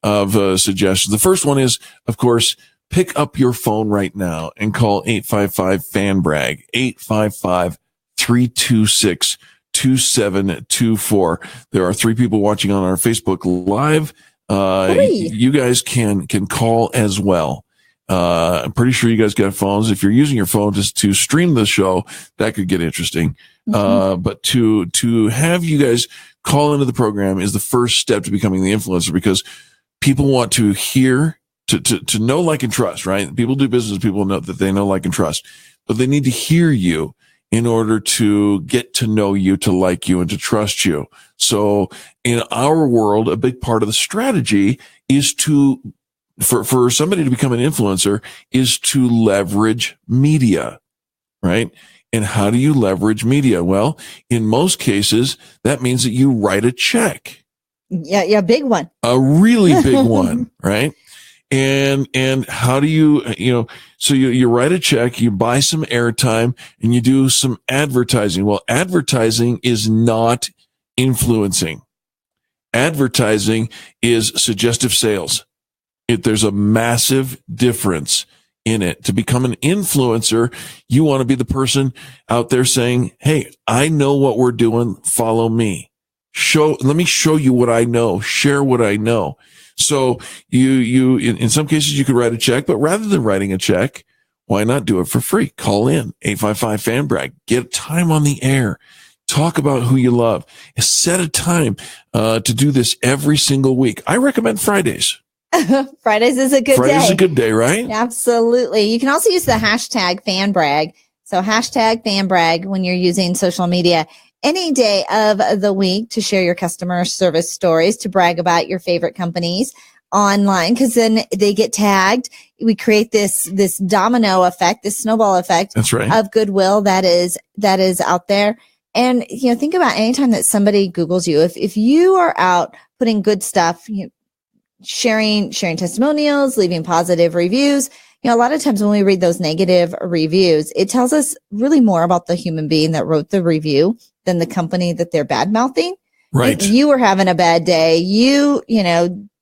of suggestions. The first one is, of course, pick up your phone right now and call 855-FAN-BRAG, 855-326-2724. There are 3 people watching on our Facebook Live. You guys can call as well. I'm pretty sure you guys got phones. If you're using your phone just to stream the show, that could get interesting. But to have you guys call into the program is the first step to becoming the influencer, because people want to hear, to know, like, and trust, right? People do business. People know that they know, like, and trust, but they need to hear you in order to get to know you, to like you, and to trust you. So in our world, a big part of the strategy is for somebody to become an influencer is to leverage media, right? And how do you leverage media? Well, in most cases, that means that you write a check. Yeah, big one. A really big one, right? And how do you, so you write a check, you buy some airtime, and you do some advertising. Well, advertising is not influencing. Advertising is suggestive sales. There's a massive difference in it. To become an influencer, you want to be the person out there saying, hey, I know what we're doing. Follow me. Let me show you what I know. Share what I know. So you in some cases you could write a check, but rather than writing a check, why not do it for free? Call in 855-FAN-BRAG. Get time on the air. Talk about who you love. Set a time to do this every single week. I recommend Fridays. Fridays is a good day. Friday's a good day, right? Absolutely. You can also use the hashtag FanBrag. So hashtag FanBrag when you're using social media any day of the week to share your customer service stories, to brag about your favorite companies online, because then they get tagged. We create this domino effect, this snowball effect. That's right. Of goodwill that is out there. And, think about anytime that somebody Googles you, if you are out putting good stuff, sharing testimonials, leaving positive reviews, a lot of times when we read those negative reviews, it tells us really more about the human being that wrote the review than the company that they're bad mouthing. Right. If you were having a bad day,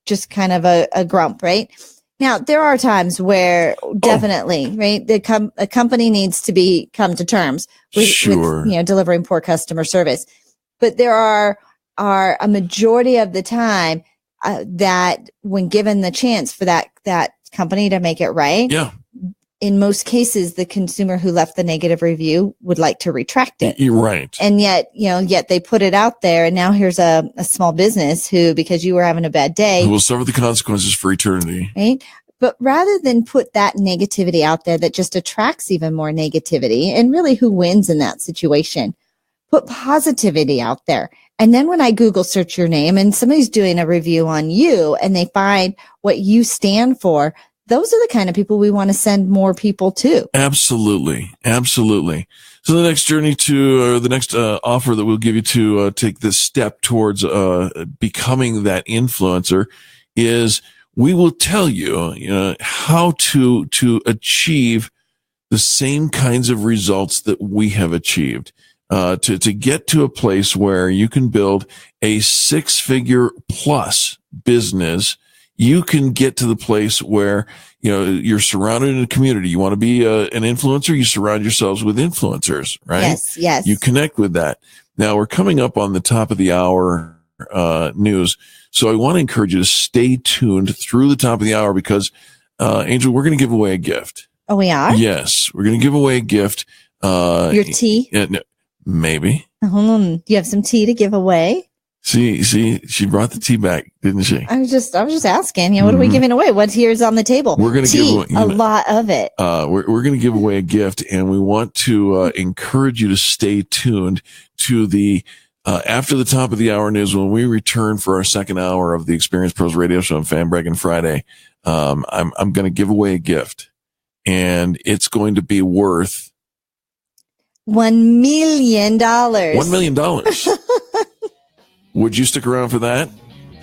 just kind of a grump, right? Now, there are times where definitely, right, a company needs to come to terms with delivering poor customer service. But there are a majority of the time that when given the chance for that company to make it right, in most cases, the consumer who left the negative review would like to retract it. You're right. And yet they put it out there, and now here's a small business who, because you were having a bad day, who will suffer the consequences for eternity. Right. But rather than put that negativity out there that just attracts even more negativity, and really who wins in that situation, put positivity out there. And then when I Google search your name and somebody's doing a review on you and they find what you stand for, those are the kind of people we want to send more people to. Absolutely. Absolutely. So the next journey the next offer that we'll give you to take this step towards becoming that influencer is we will tell you, how to achieve the same kinds of results that we have achieved. To get to a place where you can build a 6-figure plus business. You can get to the place where, you're surrounded in a community. You want to be an influencer, you surround yourselves with influencers, right? Yes. You connect with that. Now we're coming up on the top of the hour news. So I want to encourage you to stay tuned through the top of the hour because, Angel, we're going to give away a gift. Oh, we are? Yes. We're going to give away a gift. Your tea? No, maybe. Do you have some tea to give away? See, she brought the tea back, didn't she? I was just asking, what are we giving away? What's here's on the table? We're going to give away a lot of it. We're going to give away a gift, and we want to encourage you to stay tuned to the after the top of the hour news. When we return for our second hour of the Experience Pros Radio Show on Fan Braggin Friday, I'm going to give away a gift, and it's going to be worth $1 million. $1 million. Would you stick around for that?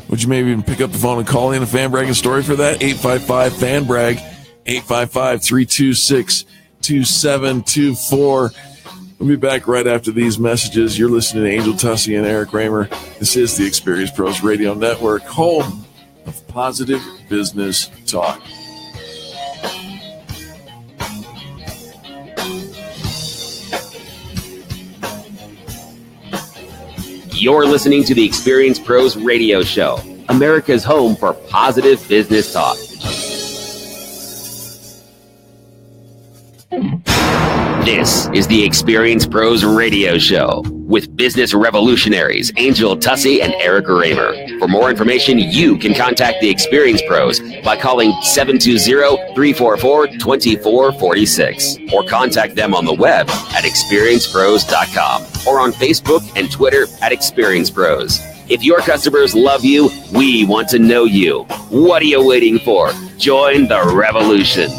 Would you maybe even pick up the phone and call in a Fan Bragging story for that? 855-FAN-BRAG, 855-326-2724. We'll be back right after these messages. You're listening to Angel Tussey and Eric Raymer. This is the Experience Pros Radio Network, home of positive business talk. You're listening to the Experience Pros Radio Show, America's home for positive business talk. This is the Experience Pros Radio Show with business revolutionaries Angel Tussey and Eric Raymer. For more information, you can contact the Experience Pros by calling 720-344-2446 or contact them on the web at experiencepros.com or on Facebook and Twitter at Experience Pros. If your customers love you, we want to know you. What are you waiting for? Join the revolution.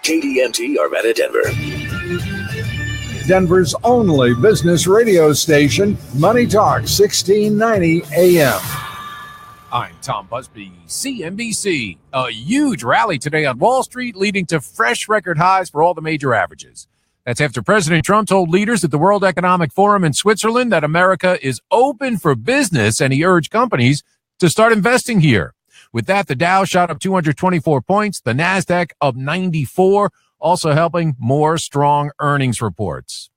KDMT Arvada, Denver. Denver's only business radio station, Money Talk 1690 AM. I'm Tom Busby, CNBC. A huge rally today on Wall Street leading to fresh record highs for all the major averages. That's after President Trump told leaders at the World Economic Forum in Switzerland that America is open for business, and he urged companies to start investing here. With that, the Dow shot up 224 points, the NASDAQ up 94, also helping more strong earnings reports.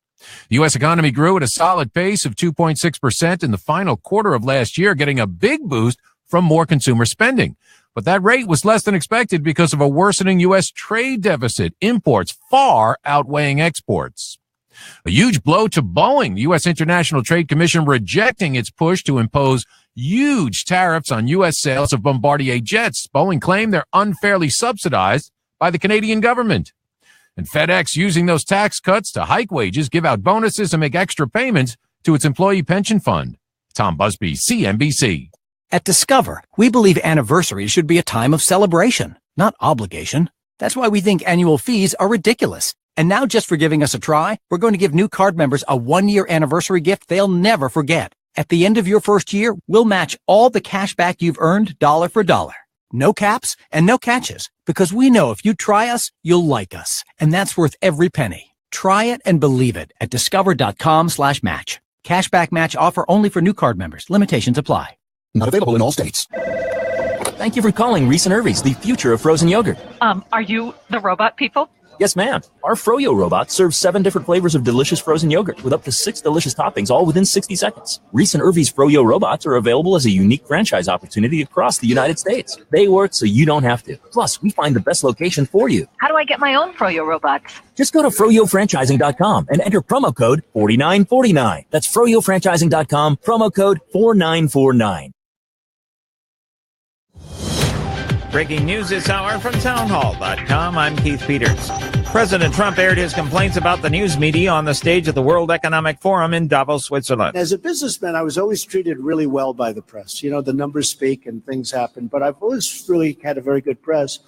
The U.S. economy grew at a solid pace of 2.6% in the final quarter of last year, getting a big boost from more consumer spending. But that rate was less than expected because of a worsening U.S. trade deficit, imports far outweighing exports. A huge blow to Boeing, the U.S. International Trade Commission rejecting its push to impose huge tariffs on U.S. sales of Bombardier jets. Boeing claimed they're unfairly subsidized by the Canadian government. And FedEx using those tax cuts to hike wages, give out bonuses, and make extra payments to its employee pension fund. Tom Busby, CNBC. At Discover, we believe anniversaries should be a time of celebration, not obligation. That's why we think annual fees are ridiculous. And now, just for giving us a try, we're going to give new card members a 1-year anniversary gift they'll never forget. At the end of your first year, we'll match all the cash back you've earned dollar for dollar. No caps and no catches, because we know if you try us, you'll like us. And that's worth every penny. Try it and believe it at discover.com/match. Cashback match offer only for new card members. Limitations apply. Not available in all states. Thank you for calling Reese & Irvy's, the future of frozen yogurt. Are you the robot people? Yes, ma'am. Our Froyo robot serves 7 different flavors of delicious frozen yogurt with up to 6 delicious toppings, all within 60 seconds. Reese & Irvy's Froyo robots are available as a unique franchise opportunity across the United States. They work so you don't have to. Plus, we find the best location for you. How do I get my own Froyo robots? Just go to froyofranchising.com and enter promo code 4949. That's froyofranchising.com, promo code 4949. Breaking news this hour from townhall.com. I'm Keith Peters. President Trump aired his complaints about the news media on the stage at the World Economic Forum in Davos, Switzerland. As a businessman, I was always treated really well by the press. You know, the numbers speak and things happen, but I've always really had a very good press.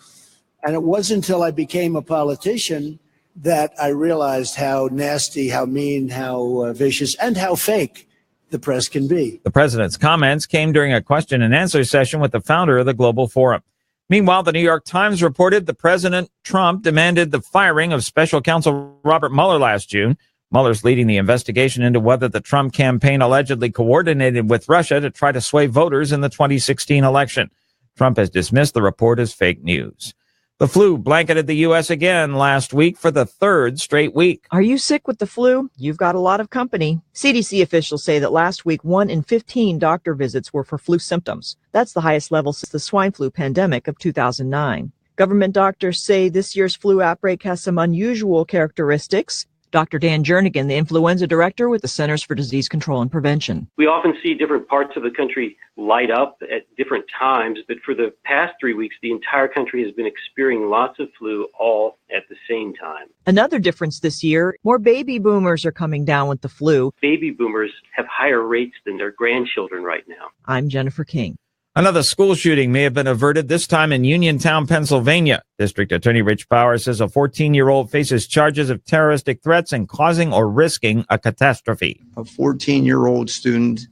And it wasn't until I became a politician that I realized how nasty, how mean, how vicious, and how fake the press can be. The president's comments came during a question and answer session with the founder of the Global Forum. Meanwhile, the New York Times reported that President Trump demanded the firing of special counsel Robert Mueller last June. Mueller's leading the investigation into whether the Trump campaign allegedly coordinated with Russia to try to sway voters in the 2016 election. Trump has dismissed the report as fake news. The flu blanketed the U.S. again last week for the 3rd straight week. Are you sick with the flu? You've got a lot of company. CDC officials say that last week, 1 in 15 doctor visits were for flu symptoms. That's the highest level since the swine flu pandemic of 2009. Government doctors say this year's flu outbreak has some unusual characteristics. Dr. Dan Jernigan, the influenza director with the Centers for Disease Control and Prevention. We often see different parts of the country light up at different times, but for the past 3 weeks, the entire country has been experiencing lots of flu all at the same time. Another difference this year, more baby boomers are coming down with the flu. Baby boomers have higher rates than their grandchildren right now. I'm Jennifer King. Another school shooting may have been averted, this time in Uniontown, Pennsylvania. District Attorney Rich Powers says a 14-year-old faces charges of terroristic threats and causing or risking a catastrophe. A 14-year-old student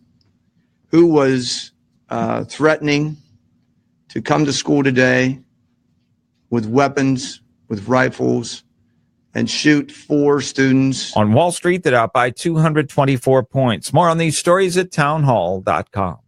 who was threatening to come to school today with weapons, with rifles, and shoot 4 students. On Wall Street, they're up by 224 points. More on these stories at townhall.com.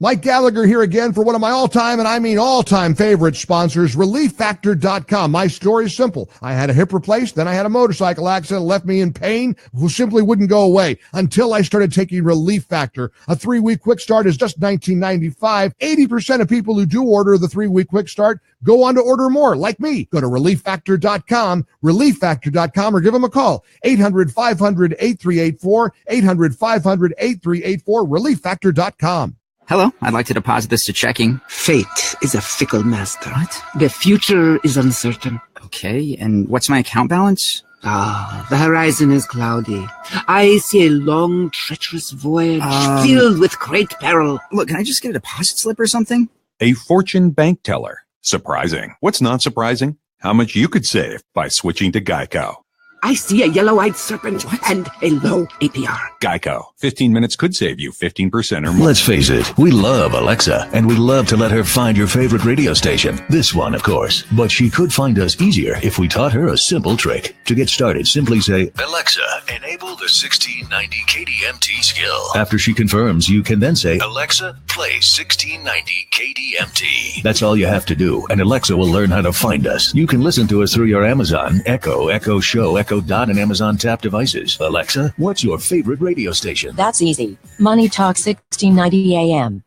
Mike Gallagher here again for one of my all-time, and I mean all-time favorite sponsors, ReliefFactor.com. My story is simple. I had a hip replaced, then I had a motorcycle accident, left me in pain, who simply wouldn't go away until I started taking Relief Factor. A 3-week quick start is just $19.95. 80% of people who do order the 3-week quick start go on to order more, like me. Go to ReliefFactor.com, ReliefFactor.com, or give them a call. 800-500-8384, 800-500-8384, ReliefFactor.com. Hello, I'd like to deposit this to checking. Fate is a fickle master. What? The future is uncertain. Okay, and what's my account balance? The horizon is cloudy. I see a long, treacherous voyage filled with great peril. Look, can I just get a deposit slip or something? A fortune bank teller. Surprising. What's not surprising? How much you could save by switching to Geico. I see a yellow-eyed serpent and a low APR. Geico. 15 minutes could save you 15% or more. Let's face it, we love Alexa, and we love to let her find your favorite radio station. This one, of course. But she could find us easier if we taught her a simple trick. To get started, simply say, Alexa, enable the 1690 KDMT skill. After she confirms, you can then say, Alexa, play 1690 KDMT. That's all you have to do, and Alexa will learn how to find us. You can listen to us through your Amazon, Echo, Echo Show, Echo Dot, and Amazon Tap devices. Alexa, what's your favorite radio station? That's easy. Money Talk 1690 AM.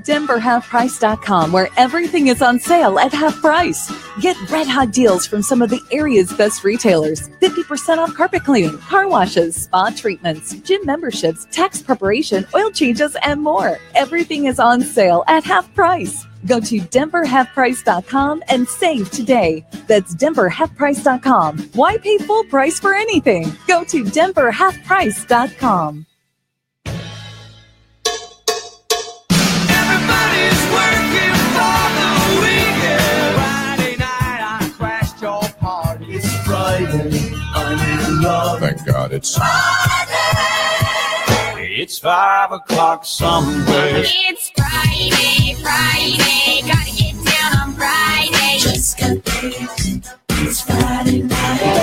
DenverHalfPrice.com, where everything is on sale at half price. Get red hot deals from some of the area's best retailers. 50% off carpet cleaning, car washes, spa treatments, gym memberships, tax preparation, oil changes, and more. Everything is on sale at half price. Go to DenverHalfPrice.com and save today. That's DenverHalfPrice.com. Why pay full price for anything? Go to DenverHalfPrice.com. Thank God it's Friday. It's 5 o'clock somewhere. It's Friday, gotta get down on Friday. Just got paid. It's Friday night.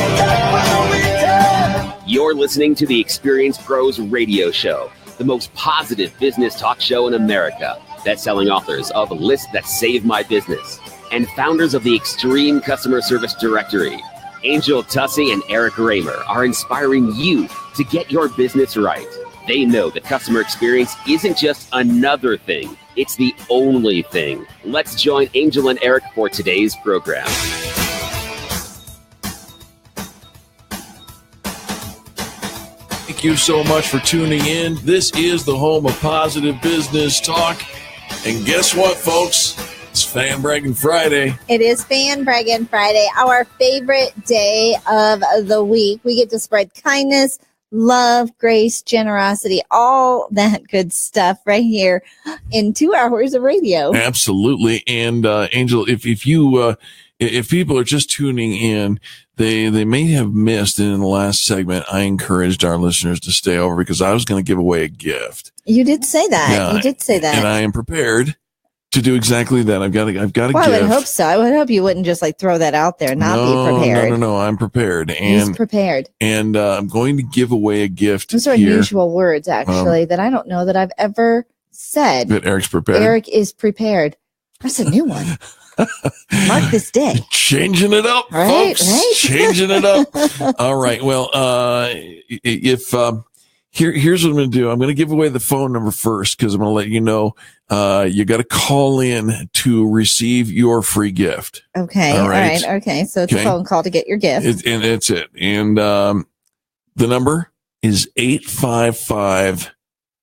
You're listening to the Experience Pros Radio Show, the most positive business talk show in America. Best-selling authors of Lists That Save My Business and founders of the Extreme Customer Service Directory, Angel Tussey and Eric Raymer, are inspiring you to get your business right. They know the customer experience isn't just another thing, it's the only thing. Let's join Angel and Eric for today's program. Thank you so much for tuning in. This is the home of positive business talk. And guess what, folks? It's Fan Braggin Friday. It is Fan Braggin Friday, our favorite day of the week. We get to spread kindness, love, grace, generosity, all that good stuff right here in 2 hours of radio. Absolutely. And Angel, if people are just tuning in, they may have missed in the last segment. I encouraged our listeners to stay over because I was going to give away a gift. You did say that. Yeah, you did say that. And I am prepared to do exactly that. I've got a gift. I would hope so. I would hope you wouldn't just like throw that out there and not be prepared. No. I'm prepared. He's prepared. And I'm going to give away a gift. Those are unusual words, actually, that I don't know that I've ever said. That Eric's prepared. Eric is prepared. That's a new one. Mark this day. Changing it up, right, folks. Right? Changing it up. All right. Well, here's what I'm going to do. I'm going to give away the phone number first because I'm going to let you know you got to call in to receive your free gift. Okay. All right. Okay. So it's a phone call to get your gift. And that's it. And the number is 855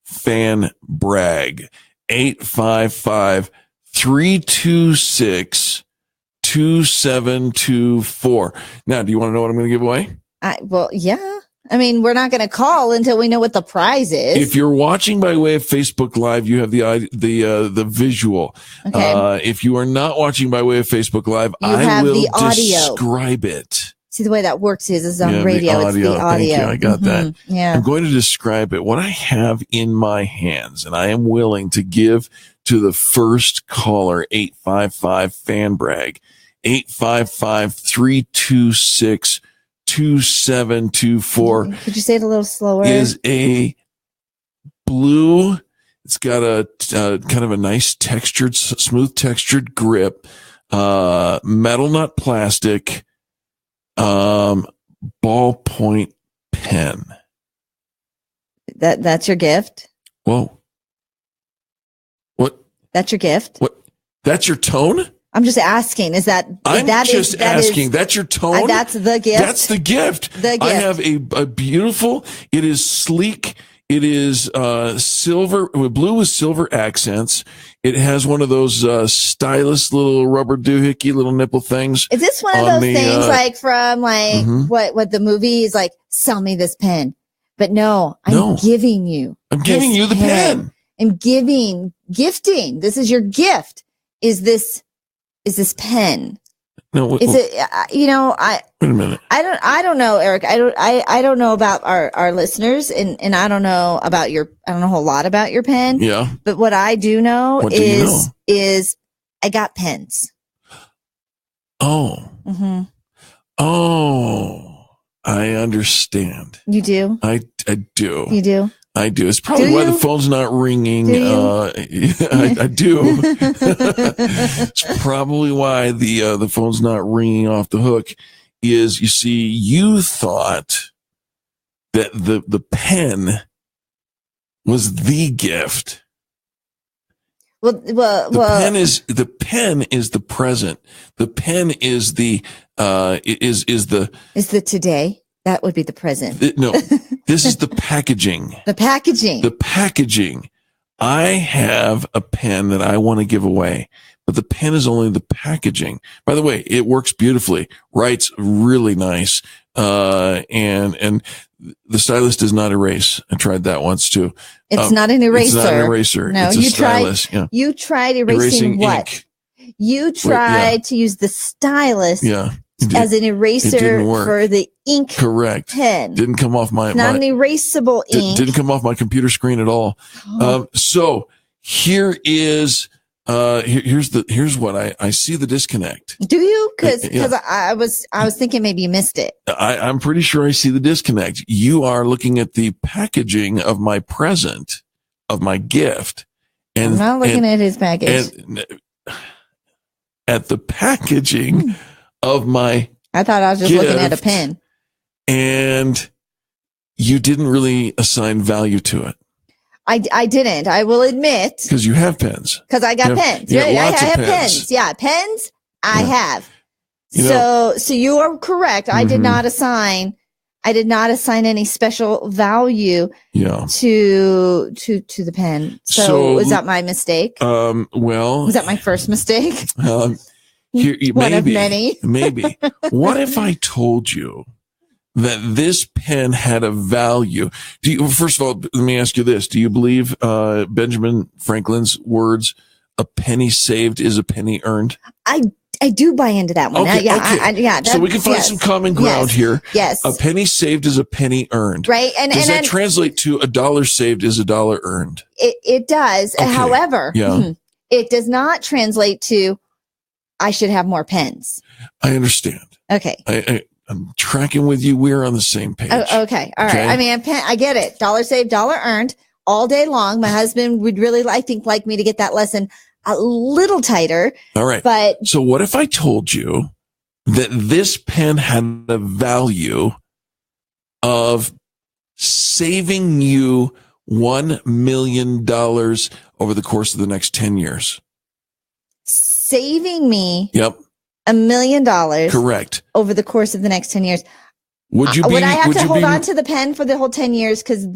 Fan Brag. 855-326-2724. Now, do you want to know what I'm going to give away? Well, yeah. I mean, we're not going to call until we know what the prize is. If you're watching by way of Facebook Live, you have the visual. Okay. If you are not watching by way of Facebook Live, I will describe it. See, the way that works is on radio. It's the audio. Thank you. I got that. Yeah. I'm going to describe it. What I have in my hands, and I am willing to give to the first caller, 855 Fan Brag, 855-326-2724. Could you say it a little slower? Is a blue. It's got a kind of a nice textured, smooth textured grip, metal, not plastic, ballpoint pen. That's your gift? Whoa. What? That's your gift? What? That's your tone? I'm just asking. Is that? That's your tone? That's the gift? That's the gift. The gift. I have a beautiful, it is sleek. It is silver, blue with silver accents. It has one of those stylish little rubber doohickey little nipple things. Is this one of those things like from what the movie is like, sell me this pen? But no, I'm giving you. I'm giving you the pen. I'm gifting. This is your gift. Is this pen? No, Is it? wait a minute. I don't know, Eric. I don't know about our listeners, and I don't know about I don't know a whole lot about your pen. Yeah. But what I do know What do you know? is I got pens. Oh. Mm-hmm. Oh, I understand. You do? I do. You do? I do. It's probably why the phone's not ringing. Do you? I do. It's probably why the phone's not ringing off the hook. Is, you see, you thought that the pen was the gift. Well, The pen is the present. The pen is the is the today. That would be the present. No, this is the packaging. The packaging. The packaging. I have a pen that I want to give away, but the pen is only the packaging. By the way, it works beautifully. Writes really nice. And the stylus does not erase. I tried that once too. It's not an eraser. It's not an eraser. No, it's a stylus. You tried erasing what? Ink. You tried to use the stylus as an eraser for the ink pen. Didn't come off my. It's not an erasable ink. Didn't come off my computer screen at all. So here is. Here's what I see the disconnect. Do you? Because I was thinking maybe you missed it. I'm pretty sure I see the disconnect. You are looking at the packaging of my present, of my gift, and I'm not looking at his package. And at the packaging of my. I thought I was just looking at a pen. And you didn't really assign value to it. I didn't. I will admit. Because you have pens. Because I got pens. Yeah, I lots of have pens. pens. Yeah, pens I have. You So you are correct. I did not assign any special value to the pen. So was that my mistake? Well, was that my first mistake? Here, One maybe, of many. Maybe. What if I told you that this pen had a value? First of all, let me ask you this. Do you believe Benjamin Franklin's words, "A penny saved is a penny earned"? I do buy into that one. Okay. So we can find some common ground here. Yes. A penny saved is a penny earned. Right. And does that translate to $1 saved is $1 earned? It does. Okay. However, it does not translate to I should have more pens. I understand. Okay. I'm tracking with you. We're on the same page. Oh, okay. All right. I mean, I get it. $1 saved, $1 earned all day long. My husband would really, I think, like me to get that lesson a little tighter. All right. But so what if I told you that this pen had the value of saving you $1 million over the course of the next 10 years? Saving me $1 million. Correct. Over the course of the next 10 years. Would I have to hold on to the pen for the whole 10 years? Because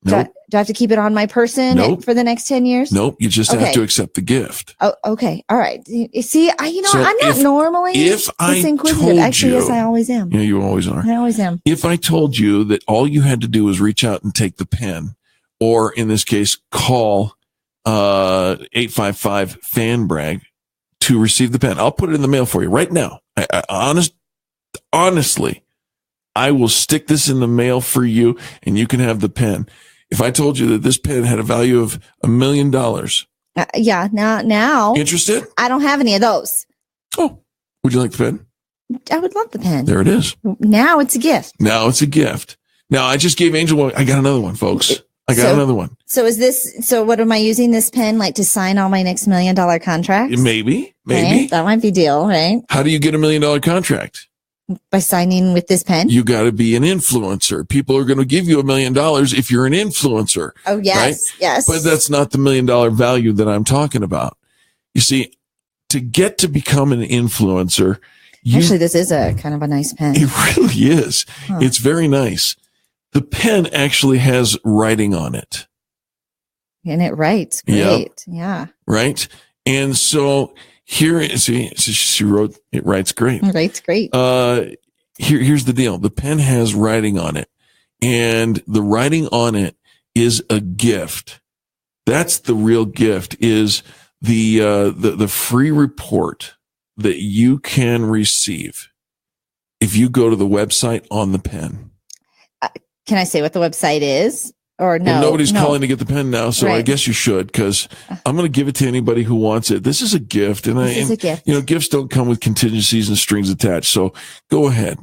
Nope. Do I have to keep it on my person for the next 10 years? Nope. You just have to accept the gift. Oh, okay. All right. You see, So I'm not normally this inquisitive. Actually, yes, I always am. Yeah, you always are. I always am. If I told you that all you had to do was reach out and take the pen, or in this case, call 855 Fan Brag to receive the pen, I'll put it in the mail for you right now. Honestly, I will stick this in the mail for you, and you can have the pen. If I told you that this pen had a value of $1 million. Yeah. Now. Interested? I don't have any of those. Oh, would you like the pen? I would love the pen. There it is. Now it's a gift. Now I just gave Angel one. I got another one, folks. Another one. So what am I using this pen to sign all my next $1 million contracts? Maybe. Right? That might be deal, right? How do you get $1 million contract? By signing with this pen? You got to be an influencer. People are going to give you $1 million if you're an influencer. Oh, yes. Right? Yes. But that's not the $1 million value that I'm talking about. You see, to get to become an influencer. Actually, this is a kind of a nice pen. It really is. Huh. It's very nice. The pen actually has writing on it. And it writes great. Yep. Yeah. Right. And so here, she wrote, it writes great. It writes great. Here's the deal. The pen has writing on it, and the writing on it is a gift. That's the real gift, is the free report that you can receive if you go to the website on the pen. Can I say what the website is? Or no? Well, nobody's calling to get the pen now, so I guess you should, because I'm going to give it to anybody who wants it. This is a gift, and gifts don't come with contingencies and strings attached. So go ahead.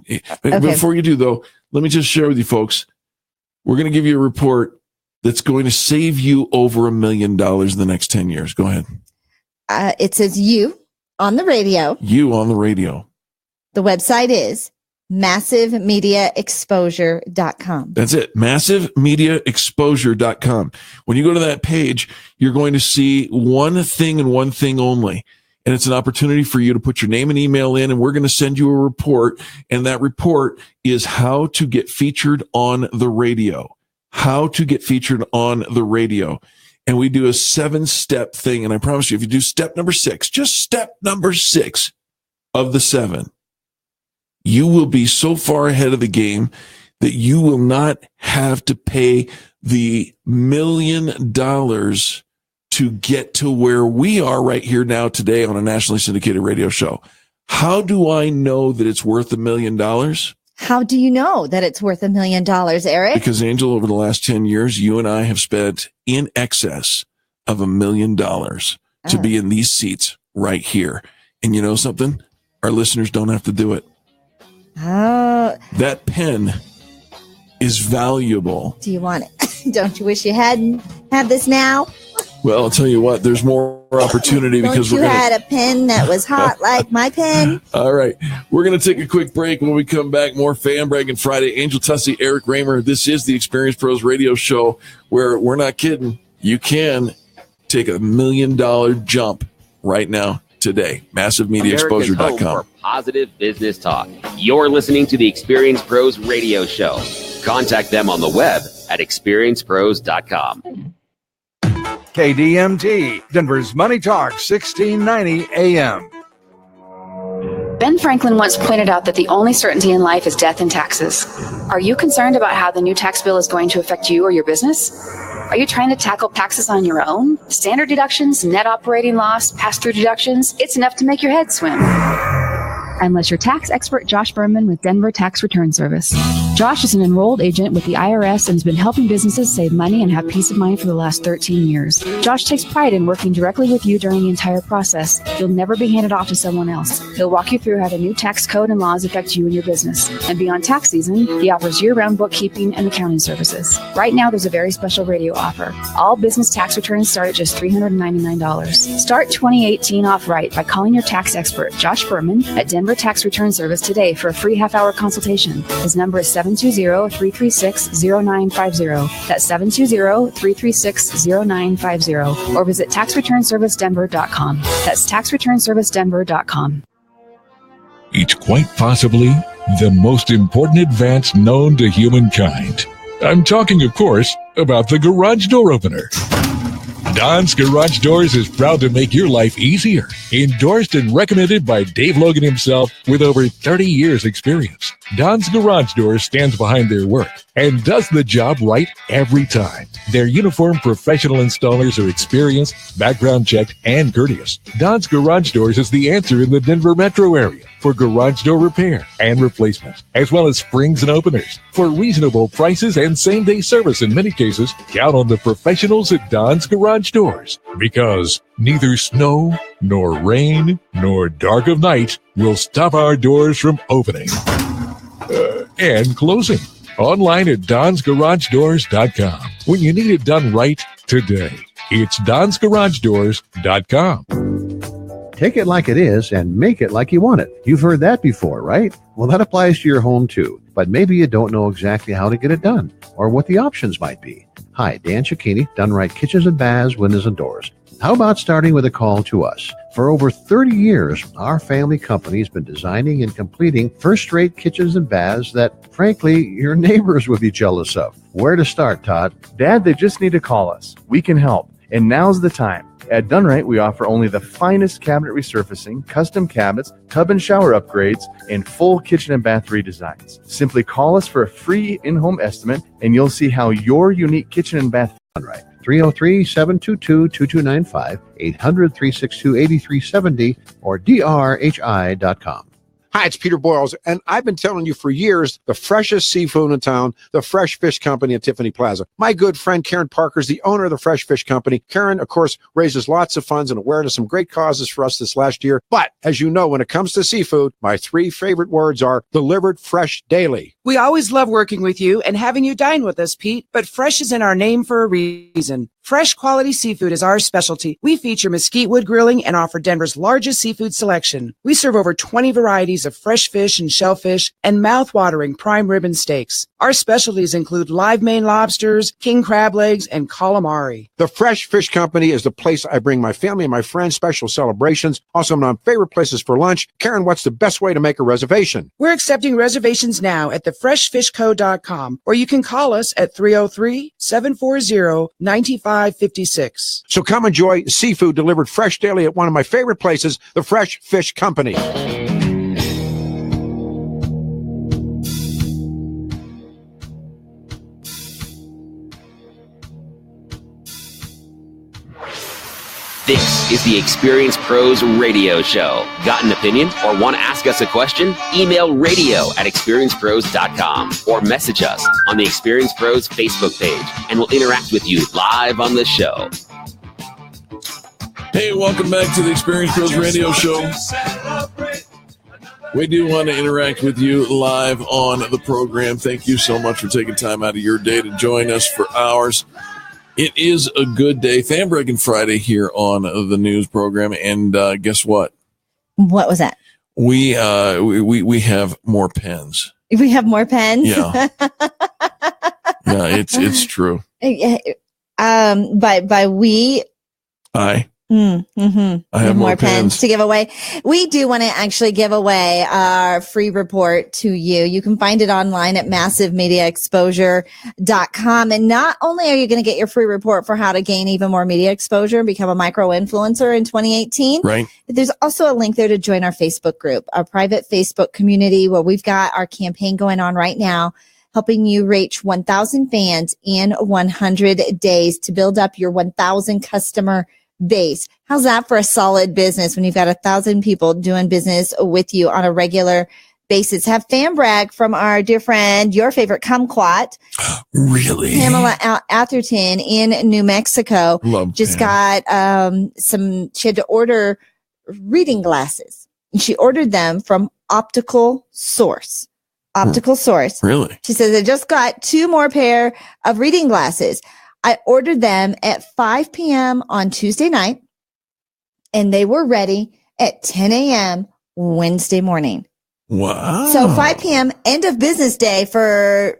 Okay. Before you do, though, let me just share with you folks. We're going to give you a report that's going to save you over $1 million in the next 10 years. Go ahead. It says you on the radio. You on the radio. The website is massivemediaexposure.com. That's it. Massivemediaexposure.com. When you go to that page, you're going to see one thing and one thing only. And it's an opportunity for you to put your name and email in, and we're going to send you a report. And that report is how to get featured on the radio. How to get featured on the radio. And we do a 7-step thing. And I promise you, if you do step number 6, just step number 6 of the 7, you will be so far ahead of the game that you will not have to pay the $1 million to get to where we are right here now today on a nationally syndicated radio show. How do I know that it's worth $1 million? How do you know that it's worth $1 million, Eric? Because, Angel, over the last 10 years, you and I have spent in excess of $1 million to be in these seats right here. And you know something? Our listeners don't have to do it. That pen is valuable. Do you want it? Don't you wish you hadn't had this now? Well, I'll tell you what, there's more opportunity because you had a pen that was hot like my pen. All right. We're going to take a quick break. When we come back, more Fan Braggin Friday. Angel Tussey, Eric Raymer. This is the Experience Pros radio show where we're not kidding. You can take $1 million jump right now today. MassiveMediaExposure.com. Positive business talk. You're listening to the Experience Pros radio show. Contact them on the web at experiencepros.com. KDMT, Denver's Money Talk, 1690 AM. Ben Franklin once pointed out that the only certainty in life is death and taxes. Are you concerned about how the new tax bill is going to affect you or your business? Are you trying to tackle taxes on your own? Standard deductions, net operating loss, pass-through deductions, it's enough to make your head swim. Unless your tax expert Josh Berman with Denver Tax Return Service. Josh is an enrolled agent with the IRS and has been helping businesses save money and have peace of mind for the last 13 years. Josh takes pride in working directly with you during the entire process. You'll never be handed off to someone else. He'll walk you through how the new tax code and laws affect you and your business. And beyond tax season, he offers year-round bookkeeping and accounting services. Right now, there's a very special radio offer. All business tax returns start at just $399. Start 2018 off right by calling your tax expert, Josh Berman, at Denver Tax Return Service today for a free half-hour consultation. His number is 720-336-0950. That's 720-336-0950. Or visit taxreturnservicedenver.com. That's taxreturnservicedenver.com. It's quite possibly the most important advance known to humankind. I'm talking, of course, about the garage door opener. Don's Garage Doors is proud to make your life easier. Endorsed and recommended by Dave Logan himself with over 30 years experience. Don's Garage Doors stands behind their work and does the job right every time. Their uniformed professional installers are experienced, background checked, and courteous. Don's Garage Doors is the answer in the Denver metro area for garage door repair and replacement, as well as springs and openers. For reasonable prices and same-day service in many cases, count on the professionals at Don's Garage Doors, because neither snow, nor rain, nor dark of night will stop our doors from opening and closing. Online at donsgaragedoors.com. When you need it done right today, it's donsgaragedoors.com. Take it like it is and make it like you want it. You've heard that before, right? Well, that applies to your home too. But maybe you don't know exactly how to get it done or what the options might be. Hi, Dan Cicchini, Done Right Kitchens and Baths, Windows and Doors. How about starting with a call to us? For over 30 years, our family company has been designing and completing first-rate kitchens and baths that, frankly, your neighbors would be jealous of. Where to start, Todd? Dad, they just need to call us. We can help. And now's the time. At Done Right, we offer only the finest cabinet resurfacing, custom cabinets, tub and shower upgrades, and full kitchen and bath redesigns. Simply call us for a free in-home estimate, and you'll see how your unique kitchen and bath Done Right. 303-722-2295, 800-362-8370, or drhi.com. Hi, it's Peter Boyles, and I've been telling you for years, the freshest seafood in town, the Fresh Fish Company at Tiffany Plaza. My good friend Karen Parker is the owner of the Fresh Fish Company. Karen, of course, raises lots of funds and awareness, some great causes for us this last year. But as you know, when it comes to seafood, my 3 favorite words are delivered fresh daily. We always love working with you and having you dine with us, Pete, but fresh is in our name for a reason. Fresh quality seafood is our specialty. We feature mesquite wood grilling and offer Denver's largest seafood selection. We serve over 20 varieties of fresh fish and shellfish and mouth-watering prime rib and steaks. Our specialties include live Maine lobsters, king crab legs, and calamari. The Fresh Fish Company is the place I bring my family and my friends special celebrations. Also, my favorite places for lunch. Karen, what's the best way to make a reservation? We're accepting reservations now at thefreshfishco.com, or you can call us at 303-740-9556. So come enjoy seafood delivered fresh daily at one of my favorite places, the Fresh Fish Company. This is the Experience Pros Radio Show. Got an opinion or want to ask us a question? Email radio@experiencepros.com or message us on the Experience Pros Facebook page, and we'll interact with you live on the show. Hey, welcome back to the Experience Pros Radio Show. We do want to interact with you live on the program. Thank you so much for taking time out of your day to join us for ours. It is a good day. Fan Braggin Friday here on the news program. And guess what? What was that? We have more pens. We have more pens? Yeah. Yeah, it's true. By we, I I have more pens to give away. We do want to actually give away our free report to you. You can find it online at massivemediaexposure.com. And not only are you going to get your free report for how to gain even more media exposure and become a micro influencer in 2018, right? But there's also a link there to join our Facebook group, our private Facebook community, where we've got our campaign going on right now, helping you reach 1,000 fans in 100 days to build up your 1,000 customer base. How's that for a solid business when you've got 1,000 people doing business with you on a regular basis? Have fan brag from our dear friend, your favorite kumquat, really, Pamela Atherton in New Mexico. Love just Pam. got she had to order reading glasses, and she ordered them from Optical Source. Really? She says, I just got 2 more pair of reading glasses. I ordered them at 5 p.m. on Tuesday night, and they were ready at 10 a.m. Wednesday morning. Wow. So 5 p.m. end of business day for,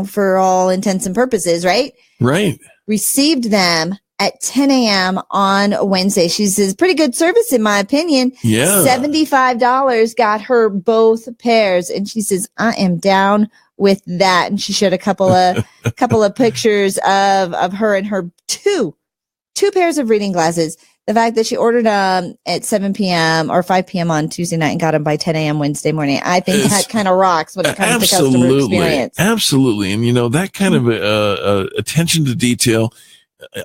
for all intents and purposes, right? Right. Received them at 10 a.m. on Wednesday. She says, pretty good service in my opinion. Yeah. $75 got her both pairs. And she says, I am down with that. And she showed a couple of pictures of her and her two pairs of reading glasses. The fact that she ordered them at 7 p.m. or 5 p.m. on Tuesday night and got them by 10 a.m. Wednesday morning. I think that kind of rocks when it comes to customer experience. Absolutely. And that kind of attention to detail,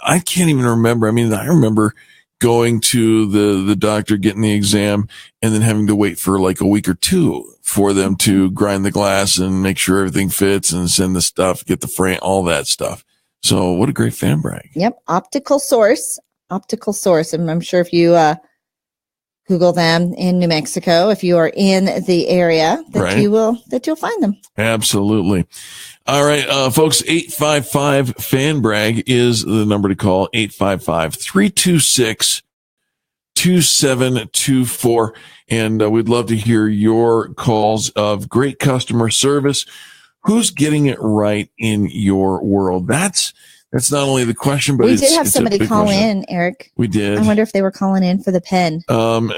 I can't even remember. I mean, I remember going to the doctor, getting the exam, and then having to wait for like a week or 2 for them to grind the glass and make sure everything fits and send the stuff, get the frame, all that stuff. So what a great fan brag. Yep. Optical Source. And I'm sure if you Google them in New Mexico, if you are in the area, you'll find them. Absolutely. All right, folks, 855 fan brag is the number to call, 855-326-2724. And we'd love to hear your calls of great customer service. Who's getting it right in your world? That's not only the question, but we did have somebody call in, Eric. We did. I wonder if they were calling in for the pen.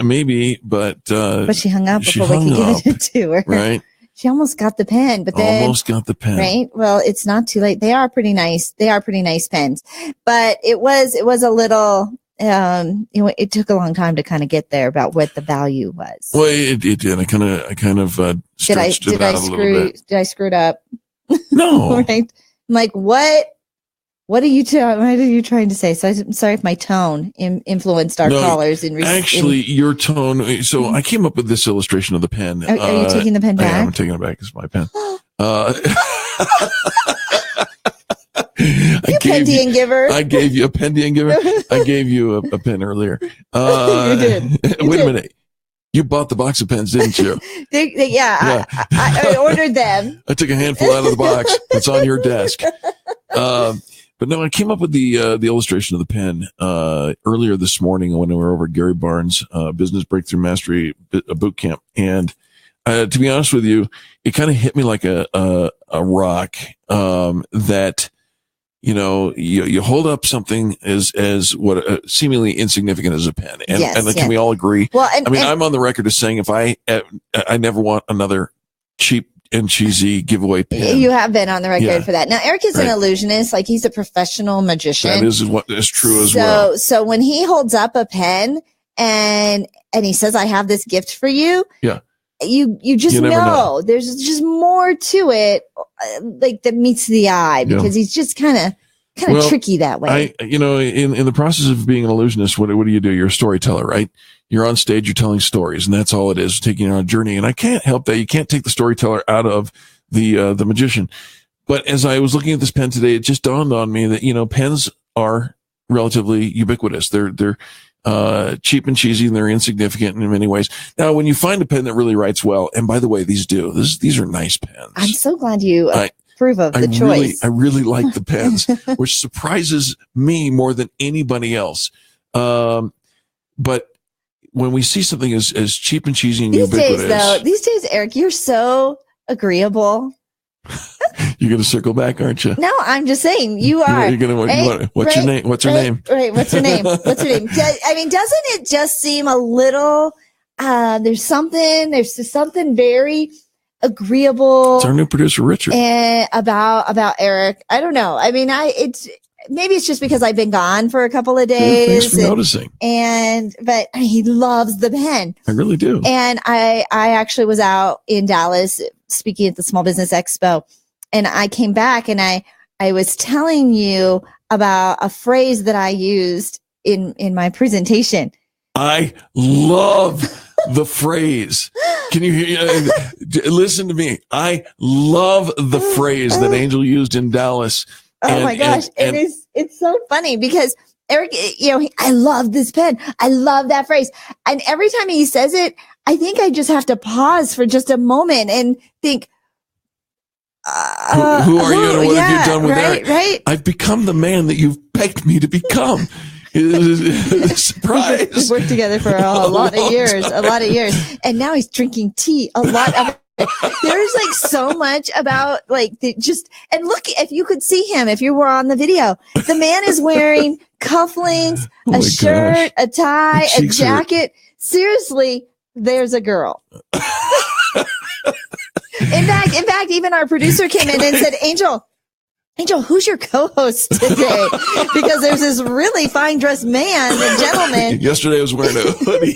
Maybe, but she hung up before we could give it to her. Right. She almost got the pen, but then almost got the pen. Right. Well, it's not too late. They are pretty nice. Pens, but it was a little. It took a long time to kind of get there about what the value was. Well, it did. I kind of stretched it out a little bit. Did I screw it up? No. Right. I'm like, what What are you trying to say? So I'm sorry if my tone influenced our callers. Actually, your tone. So I came up with this illustration of the pen. Are you taking the pen back? I am taking it back. It's my pen. Pendian giver. I gave you a Pendian giver. I gave you a pen earlier. You did. Wait a minute. You bought the box of pens, didn't you? Yeah. I ordered them. I took a handful out of the box. It's on your desk. But no, I came up with the illustration of the pen earlier this morning when we were over at Gary Barnes' Business Breakthrough Mastery boot camp. And to be honest with you, it kind of hit me like a rock that, you hold up something as what seemingly insignificant as a pen. And can we all agree? Well, I'm on the record as saying if I never want another cheap and cheesy giveaway pen. You have been on the record for that. Now, Eric is an illusionist. Like, he's a professional magician. That is what is true as well. So when he holds up a pen and he says, I have this gift for you. Yeah. You just know there's just more to it, like that meets the eye, because he's just kind of tricky that way. In the process of being an illusionist, what do you do? You're a storyteller, right? You're on stage, you're telling stories, and that's all it is, taking you on a journey. And I can't help that. You can't take the storyteller out of the magician. But as I was looking at this pen today, it just dawned on me that, pens are relatively ubiquitous. They're cheap and cheesy, and they're insignificant in many ways. Now, when you find a pen that really writes well, and by the way, these are nice pens. I'm so glad you approve of the choice. I really like the pens, which surprises me more than anybody else. But when we see something as cheap and cheesy and ubiquitous, these days, Eric, you're so agreeable. You're going to circle back, aren't you? No, I'm just saying you are. What's your name? What's her name? Right. What's her name? What's her name? I mean, doesn't it just seem a little, there's something very agreeable. It's our new producer, Richard. About Eric. I don't know. I mean, maybe it's just because I've been gone for a couple of days. Thanks for noticing. But he loves the pen. I really do. And I actually was out in Dallas speaking at the Small Business Expo, and I came back and I was telling you about a phrase that I used in my presentation. I love the phrase. Can you hear? Listen to me. I love the phrase that Angel used in Dallas. Oh my gosh. It's so funny because Eric, I love this pen. I love that phrase. And every time he says it, I think I just have to pause for just a moment and think, who are you and what have you done with Eric? Right. I've become the man that you've begged me to become. Surprise. We've worked together for a lot of years. And now he's drinking tea. A lot of there's like so much about and look, if you could see him, if you were on the video, the man is wearing cufflinks, a shirt, a tie, a jacket. Seriously, there's a girl. In fact, even our producer came in and said, Angel, who's your co-host today? Because there's this really fine dressed man and gentleman. Yesterday I was wearing a hoodie.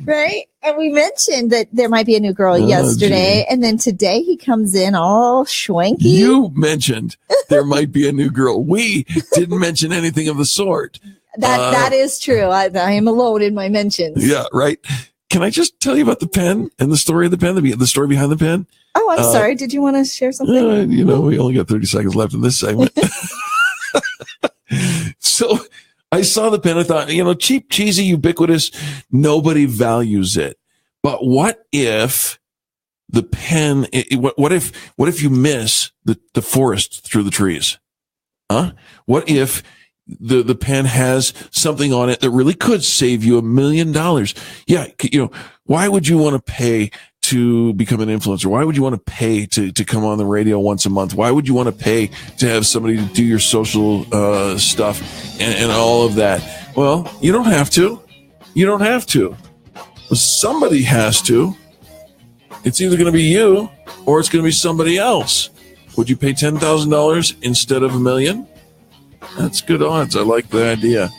Right? And we mentioned that there might be a new girl yesterday. And then today he comes in all schwanky. You mentioned there might be a new girl. We didn't mention anything of the sort. That is true. I am alone in my mentions. Yeah, right. Can I just tell you about the pen and the story of the pen, the story behind the pen? Oh, I'm sorry. Did you want to share something? We only got 30 seconds left in this segment. So I saw the pen. I thought, cheap, cheesy, ubiquitous, nobody values it. But what if the pen, what if you miss the forest through the trees? Huh? What if the pen has something on it that really could save you $1 million? Yeah. Why would you want to pay to become an influencer? Why would you want to pay to come on the radio once a month? Why would you want to pay to have somebody to do your social stuff and all of that? Well, you don't have to. You don't have to. Somebody has to. It's either going to be you or it's going to be somebody else. Would you pay $10,000 instead of $1 million? That's good odds. I like the idea.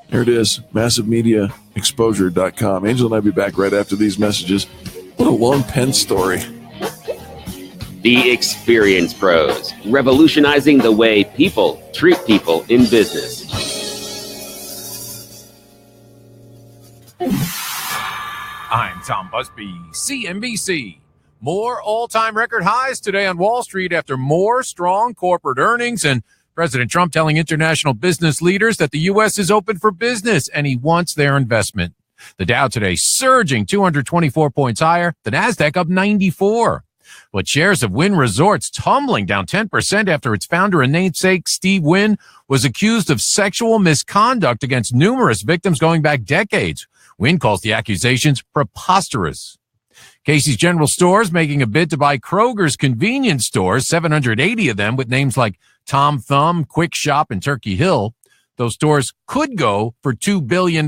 There it is. MassiveMediaExposure.com. Angel and I will be back right after these messages. What a long pen story. The Experience Pros, revolutionizing the way people treat people in business. I'm Tom Busby, CNBC. More all-time record highs today on Wall Street after more strong corporate earnings, and President Trump telling international business leaders that the U.S. is open for business and he wants their investment. The Dow today surging 224 points higher, the Nasdaq up 94. But shares of Wynn Resorts tumbling down 10% after its founder and namesake, Steve Wynn, was accused of sexual misconduct against numerous victims going back decades. Wynn calls the accusations preposterous. Casey's General Stores making a bid to buy Kroger's convenience stores, 780 of them with names like Tom Thumb, Quick Shop, and Turkey Hill. Those stores could go for $2 billion.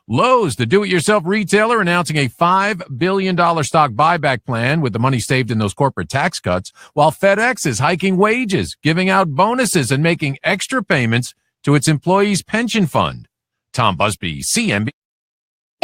Lowe's, the do-it-yourself retailer, announcing a $5 billion stock buyback plan with the money saved in those corporate tax cuts, while FedEx is hiking wages, giving out bonuses, and making extra payments to its employees' pension fund. Tom Busby, CNBC.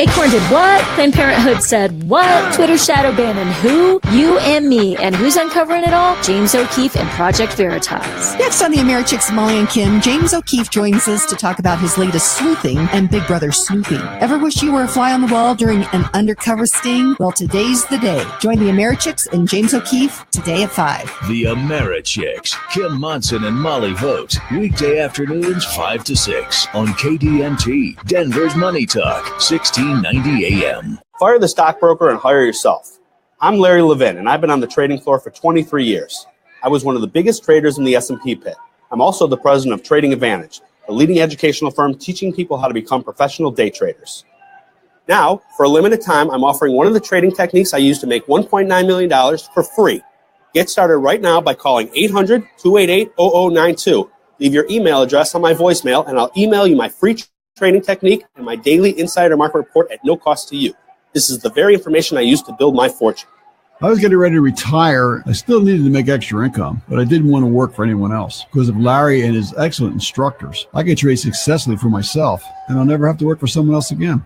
Acorn did what? Planned Parenthood said what? Twitter shadow banning who? You and me. And who's uncovering it all? James O'Keefe and Project Veritas. Next on the Americhicks, Molly and Kim, James O'Keefe joins us to talk about his latest sleuthing and Big Brother snooping. Ever wish you were a fly on the wall during an undercover sting? Well, today's the day. Join the Americhicks and James O'Keefe today at 5. The Americhicks, Kim Monson and Molly Vogt, weekday afternoons 5 to 6 on KDNT, Denver's Money Talk, 1690 AM. Fire the stockbroker and hire yourself. I'm Larry Levin, and I've been on the trading floor for 23 years. I was one of the biggest traders in the S&P pit. I'm also the president of Trading Advantage, a leading educational firm teaching people how to become professional day traders. Now, for a limited time, I'm offering one of the trading techniques I use to make $1.9 million for free. Get started right now by calling 800-288-0092. Leave your email address on my voicemail, and I'll email you my free trading technique and my daily insider market report at no cost to you. This is the very information I used to build my fortune. I was getting ready to retire. I still needed to make extra income, but I didn't want to work for anyone else. Because of Larry and his excellent instructors, I could trade successfully for myself, and I'll never have to work for someone else again.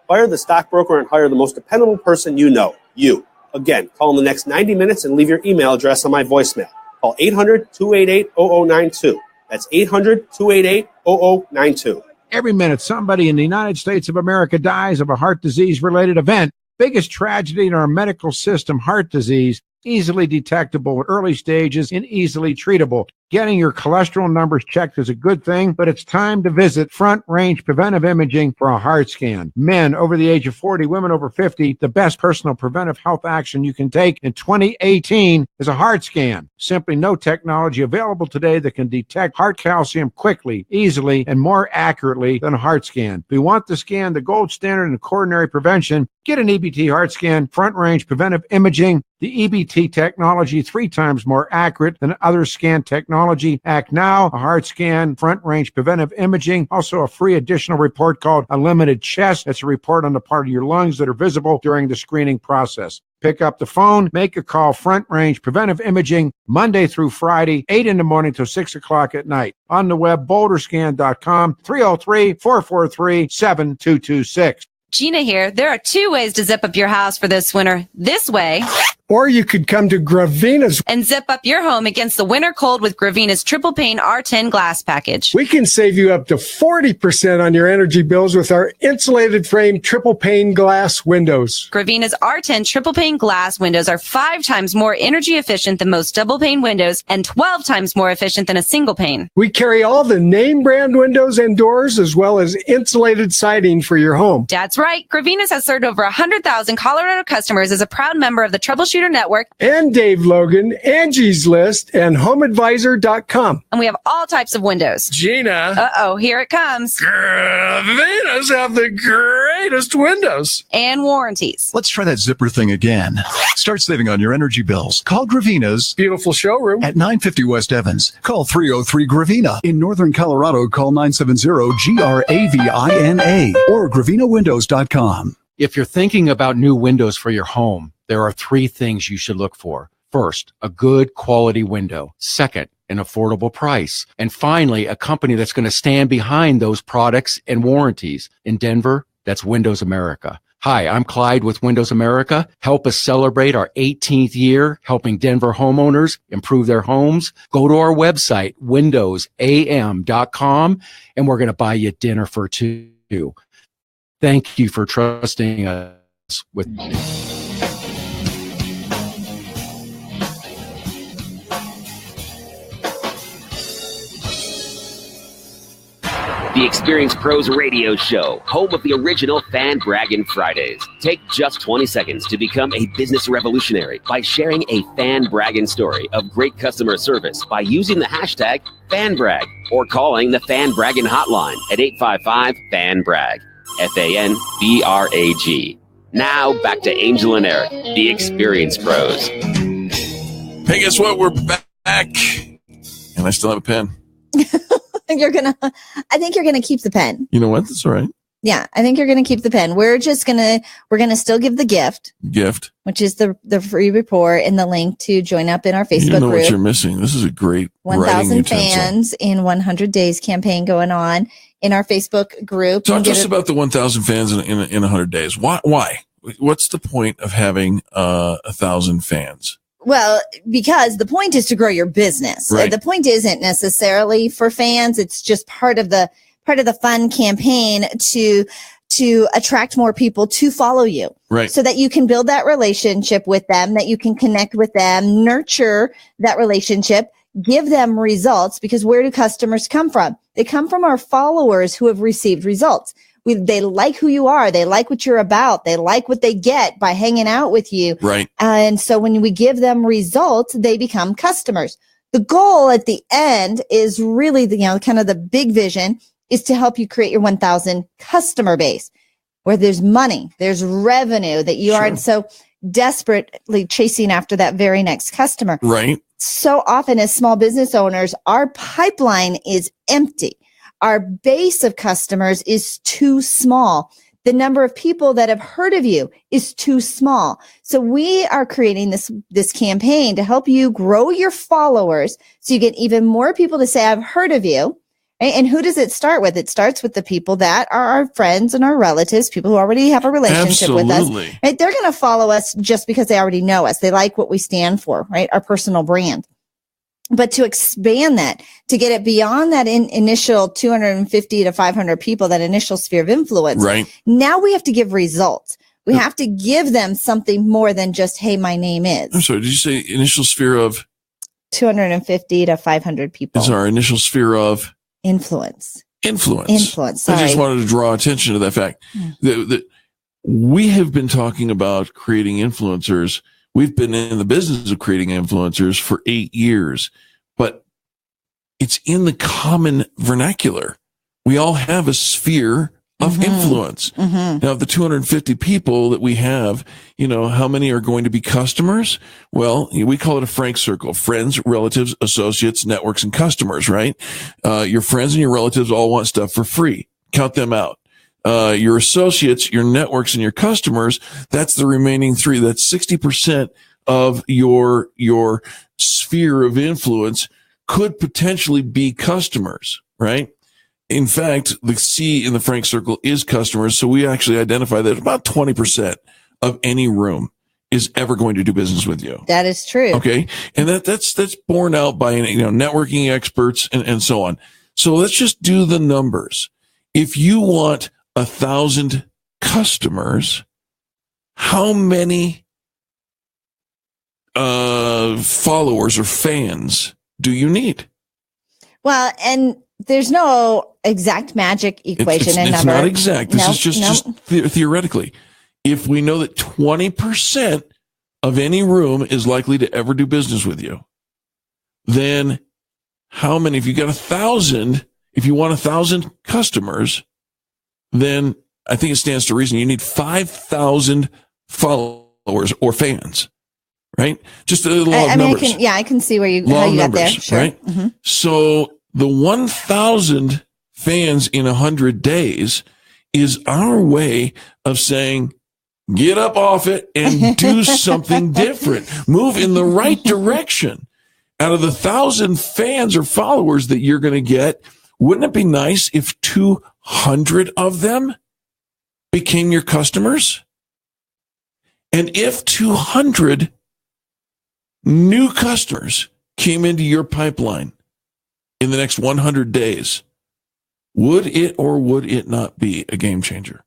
Fire the stockbroker and hire the most dependable person you know, you. Again, call in the next 90 minutes and leave your email address on my voicemail. Call 800-288-0092. That's 800-288-0092. Every minute, somebody in the United States of America dies of a heart disease-related event. Biggest tragedy in our medical system, heart disease, easily detectable at early stages and easily treatable. Getting your cholesterol numbers checked is a good thing, but it's time to visit Front Range Preventive Imaging for a heart scan. Men over the age of 40, women over 50, the best personal preventive health action you can take in 2018 is a heart scan. Simply no technology available today that can detect heart calcium quickly, easily, and more accurately than a heart scan. If you want the scan, the gold standard in coronary prevention, get an EBT heart scan, Front Range Preventive Imaging. The EBT technology 3 times more accurate than other scan technology. Act now, a heart scan, Front Range Preventive Imaging. Also a free additional report called Unlimited Chest. That's a report on the part of your lungs that are visible during the screening process. Pick up the phone, make a call, Front Range Preventive Imaging, Monday through Friday, 8 in the morning till 6 o'clock at night. On the web, boulderscan.com, 303-443-7226. Gina here. There are 2 ways to zip up your house for this winter. This way. Or you could come to Gravina's and zip up your home against the winter cold with Gravina's triple pane R10 glass package. We can save you up to 40% on your energy bills with our insulated frame triple pane glass windows. Gravina's R10 triple pane glass windows are 5 times more energy efficient than most double pane windows and 12 times more efficient than a single pane. We carry all the name brand windows and doors as well as insulated siding for your home. That's right. Gravina's has served over 100,000 Colorado customers as a proud member of the Troubleshooter Network and Dave Logan, Angie's List, and HomeAdvisor.com. And we have all types of windows. Gina. Uh-oh, here it comes. Gravina's have the greatest windows. And warranties. Let's try that zipper thing again. Start saving on your energy bills. Call Gravina's beautiful showroom at 950 West Evans. Call 303-GRAVINA. In Northern Colorado, call 970-GRAVINA or GravinaWindows.com. If you're thinking about new windows for your home, there are 3 things you should look for. First, a good quality window. Second, an affordable price. And finally, a company that's going to stand behind those products and warranties. In Denver, that's Windows America. Hi, I'm Clyde with Windows America. Help us celebrate our 18th year helping Denver homeowners improve their homes. Go to our website, windowsam.com, and we're going to buy you dinner for two. Thank you for trusting us with The Experience Pros Radio Show, home of the original Fan Braggin Fridays. Take just 20 seconds to become a business revolutionary by sharing a Fan Braggin story of great customer service by using the hashtag FanBrag or calling the Fan Braggin hotline at 855-FAN-BRAG, FANBRAG. Now back to Angel and Eric, the Experience Pros. Hey, guess what? We're back, and I still have a pen. I think you're gonna keep the pen. You know what? That's all right. Yeah, I think you're gonna keep the pen. We're gonna still give the gift, which is the free report and the link to join up in our Facebook you know group. What you're missing. This is a great 1,000 fans in 100 days campaign going on in our Facebook group. Talk to us about the 1,000 fans in 100 days. Why? What's the point of having 1,000 fans? Well, because the point is to grow your business. Right. The point isn't necessarily for fans. It's just part of the fun campaign to attract more people to follow you. Right. So that you can build that relationship with them, that you can connect with them, nurture that relationship, give them results, because where do customers come from? They come from our followers who have received results. They like who you are. They like what you're about. They like what they get by hanging out with you. Right. And so when we give them results, they become customers. The goal at the end is really kind of the big vision is to help you create your 1,000 customer base where there's money, there's revenue that you aren't so desperately chasing after that very next customer. Right. So often as small business owners, our pipeline is empty. Our base of customers is too small. The number of people that have heard of you is too small. So we are creating this campaign to help you grow your followers so you get even more people to say, I've heard of you. And who does it start with? It starts with the people that are our friends and our relatives, people who already have a relationship with us. Right? They're going to follow us just because they already know us. They like what we stand for, right? Our personal brand. But to expand that, to get it beyond that initial 250 to 500 people, that initial sphere of influence, right? Now we have to give results. We have to give them something more than just, hey, my name is. I'm sorry, did you say initial sphere of? 250 to 500 people. Is our initial sphere of? Influence. Sorry. I just wanted to draw attention to that fact. That we have been talking about creating influencers. We've been in the business of creating influencers for 8 years, but it's in the common vernacular. We all have a sphere of influence. Now, of the 250 people that we have, how many are going to be customers? Well, we call it a Frank circle: friends, relatives, associates, networks, and customers, right? Your friends and your relatives all want stuff for free. Count them out. Your associates, your networks, and your customers, that's the remaining 3. That's 60% of your sphere of influence could potentially be customers, right? In fact, the C in the Frank circle is customers. So we actually identify that about 20% of any room is ever going to do business with you. That is true. Okay. And that's borne out by, networking experts and so on. So let's just do the numbers. If you want 1,000 customers, how many followers or fans do you need? Well, and there's no exact magic equation and it's number. Not exact. This is just theoretically. If we know that 20% of any room is likely to ever do business with you, then how many? If you got 1,000, if you want 1,000 customers, then I think it stands to reason you need 5,000 followers or fans, right? Just a law of numbers. I can see how you got there. Sure. Right? Mm-hmm. So the 1,000 fans in 100 days is our way of saying, get up off it and do something different. Move in the right direction. Out of the 1,000 fans or followers that you're going to get, wouldn't it be nice if 200 of them became your customers? And if 200 new customers came into your pipeline in the next 100 days, would it or would it not be a game changer?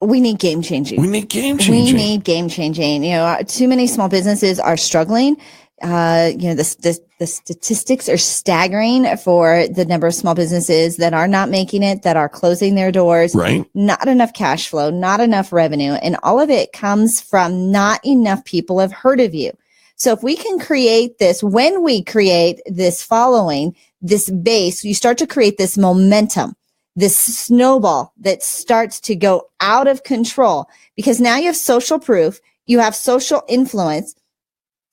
We need game changing. We need game changing. We need game changing. Too many small businesses are struggling. The statistics are staggering for the number of small businesses that are not making it, that are closing their doors. Right. Not enough cash flow, not enough revenue. And all of it comes from not enough people have heard of you. So if we can create this, when we create this following, this base, you start to create this momentum, this snowball that starts to go out of control, because now you have social proof, you have social influence.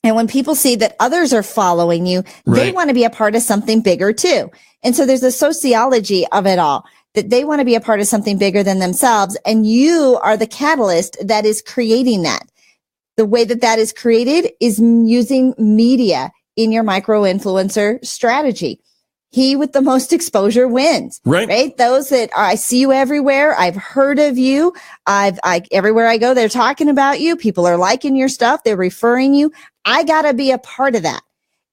And when people see that others are following you, they want to be a part of something bigger too. And so there's a sociology of it all, that they want to be a part of something bigger than themselves. And you are the catalyst that is creating that. The way that is created is using media in your micro influencer strategy. He with the most exposure wins, right? Those that I see you everywhere. I've heard of you. Everywhere I go, they're talking about you. People are liking your stuff. They're referring you. I got to be a part of that.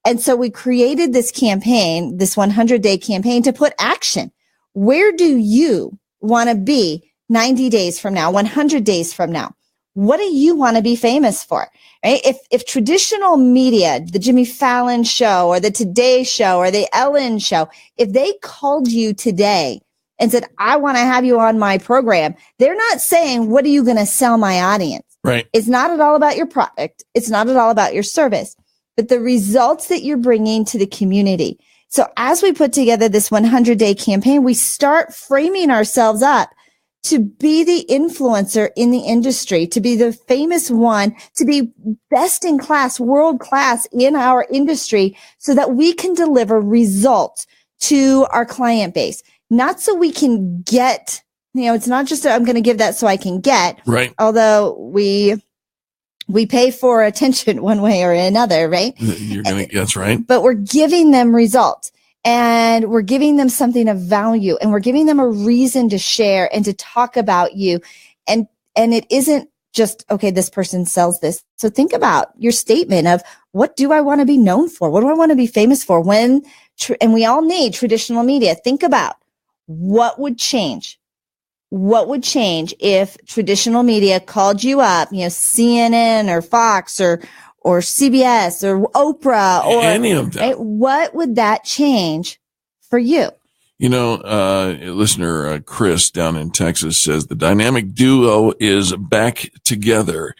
And so we created this campaign, this 100-day campaign to put action. Where do you want to be 90 days from now, 100 days from now? What do you want to be famous for? Right? If traditional media, the Jimmy Fallon show or the Today Show or the Ellen Show, if they called you today and said, I want to have you on my program, they're not saying, what are you going to sell my audience? Right. It's not at all about your product. It's not at all about your service, but the results that you're bringing to the community. So as we put together this 100-day campaign, we start framing ourselves up to be the influencer in the industry, to be the famous one, to be best in class, world class in our industry, so that we can deliver results to our client base. Not so we can get, it's not just I'm going to give that so I can get. Right. Although we pay for attention one way or another, right? That's right. But we're giving them results. And we're giving them something of value, and we're giving them a reason to share and to talk about you. And it isn't just, okay, this person sells this. So think about your statement of, what do I want to be known for? What do I want to be famous for? And we all need traditional media. Think about what would change. What would change if traditional media called you up, CNN or Fox or CBS or Oprah or any of them? Right? What would that change for you? Listener Chris down in Texas says the dynamic duo is back together.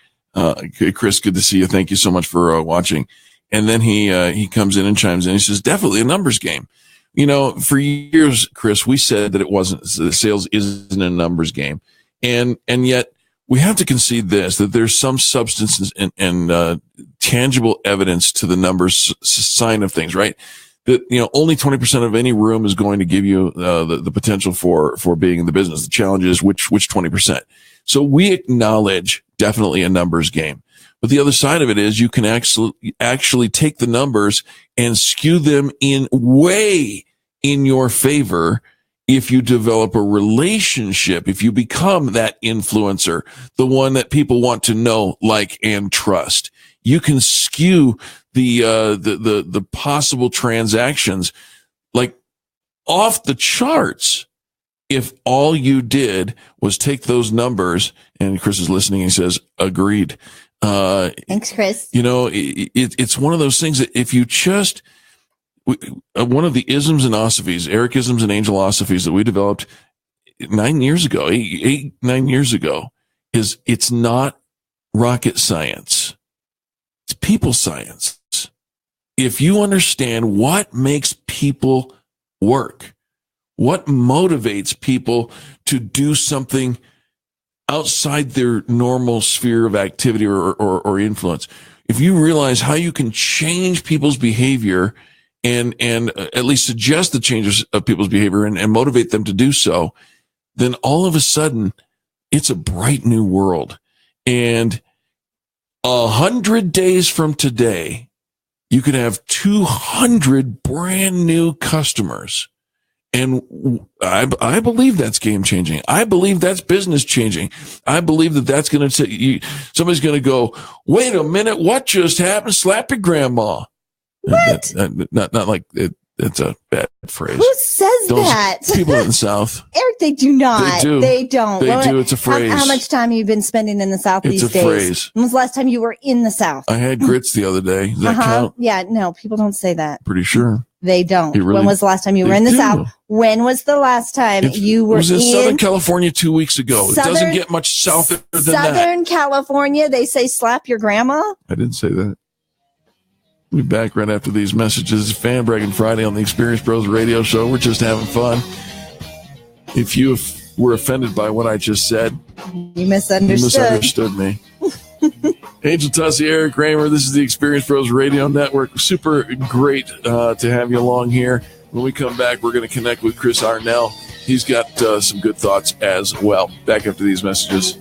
Chris, good to see you. Thank you so much for watching. And then he comes in and chimes in. He says, definitely a numbers game. For years, Chris, we said that it wasn't, the sales isn't a numbers game. And yet we have to concede this, that there's some substance and tangible evidence to the numbers sign of things, right? That, only 20% of any room is going to give you the potential for being in the business. The challenge is which 20%. So we acknowledge definitely a numbers game. But the other side of it is you can actually take the numbers and skew them way in your favor if you develop a relationship, if you become that influencer, the one that people want to know, like, and trust. You can skew the possible transactions like off the charts if all you did was take those numbers. And Chris is listening and he says, agreed. Thanks, Chris. It's one of those things that if you just, one of the isms and osophies, Eric isms and angelosophies that we developed 9 years ago, 9 years ago, is it's not rocket science. It's people science. If you understand what makes people work, what motivates people to do something outside their normal sphere of activity or influence, if you realize how you can change people's behavior and at least suggest the changes of people's behavior and motivate them to do so, then all of a sudden it's a bright new world. And 100 days from today, you could have 200 brand new customers And I believe that's game changing. I believe that's business changing. I believe that's going to somebody's going to go, wait a minute, what just happened? Slap your grandma. What? Not like it's a bad phrase. Who says that? People in the South. Eric, they do not. They do. They don't. They do. It's a phrase. How much time have you been spending in the South It's these a days? phrase. When was the last time you were in the South? I had grits the other day. Does that count? Yeah, no, people don't say that. Pretty sure. They don't. Really, when was the last time you were in the South? When was the last time you were in? It was in Southern California 2 weeks ago. It doesn't get much souther than that. Southern California, they say slap your grandma. I didn't say that. We'll be back right after these messages. Fan Braggin Friday on the Experience Pros Radio Show. We're just having fun. If you were offended by what I just said, you misunderstood me. Angel Tussie, Eric Kramer, this is the Experience Pros Radio Network. Super great to have you along here. When we come back, we're going to connect with Chris Arnell. He's got some good thoughts as well. Back after these messages.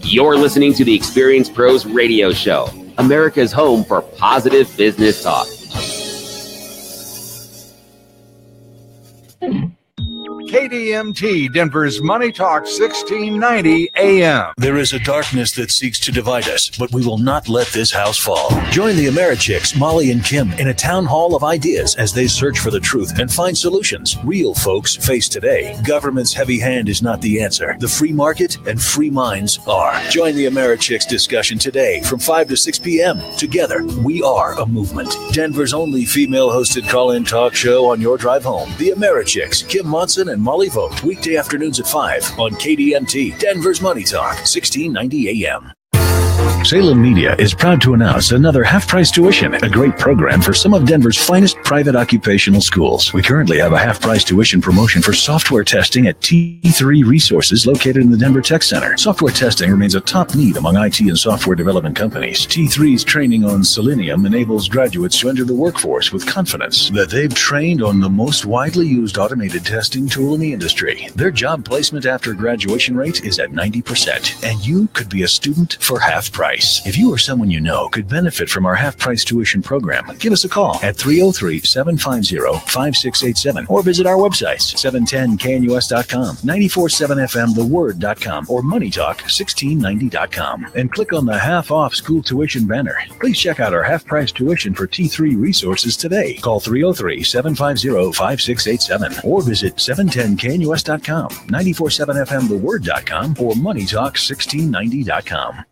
You're listening to the Experience Pros Radio Show, America's home for positive business talk. KDMT, Denver's Money Talk 1690 AM. There is a darkness that seeks to divide us, but we will not let this house fall. Join the Americhicks, Molly and Kim, in a town hall of ideas as they search for the truth and find solutions real folks face today. Government's heavy hand is not the answer. The free market and free minds are. Join the Americhicks discussion today from 5 to 6 p.m. Together, we are a movement. Denver's only female-hosted call-in talk show on your drive home. The Americhicks, Kim Monson and Molly Vogt, weekday afternoons at 5 on KDMT, Denver's Money Talk, 1690 AM. Salem Media is proud to announce another half-price tuition, a great program for some of Denver's finest private occupational schools. We currently have a half-price tuition promotion for software testing at T3 Resources located in the Denver Tech Center. Software testing remains a top need among IT and software development companies. T3's training on Selenium enables graduates to enter the workforce with confidence that they've trained on the most widely used automated testing tool in the industry. Their job placement after graduation rate is at 90%, and you could be a student for half price. If you or someone you know could benefit from our half-price tuition program, give us a call at 303-750-5687 or visit our websites, 710knus.com, 947fm theword.com, or moneytalk1690.com, and click on the half-off school tuition banner. Please check out our half-price tuition for T3 Resources today. Call 303-750-5687 or visit 710knus.com, 947fm theword.com, or moneytalk1690.com.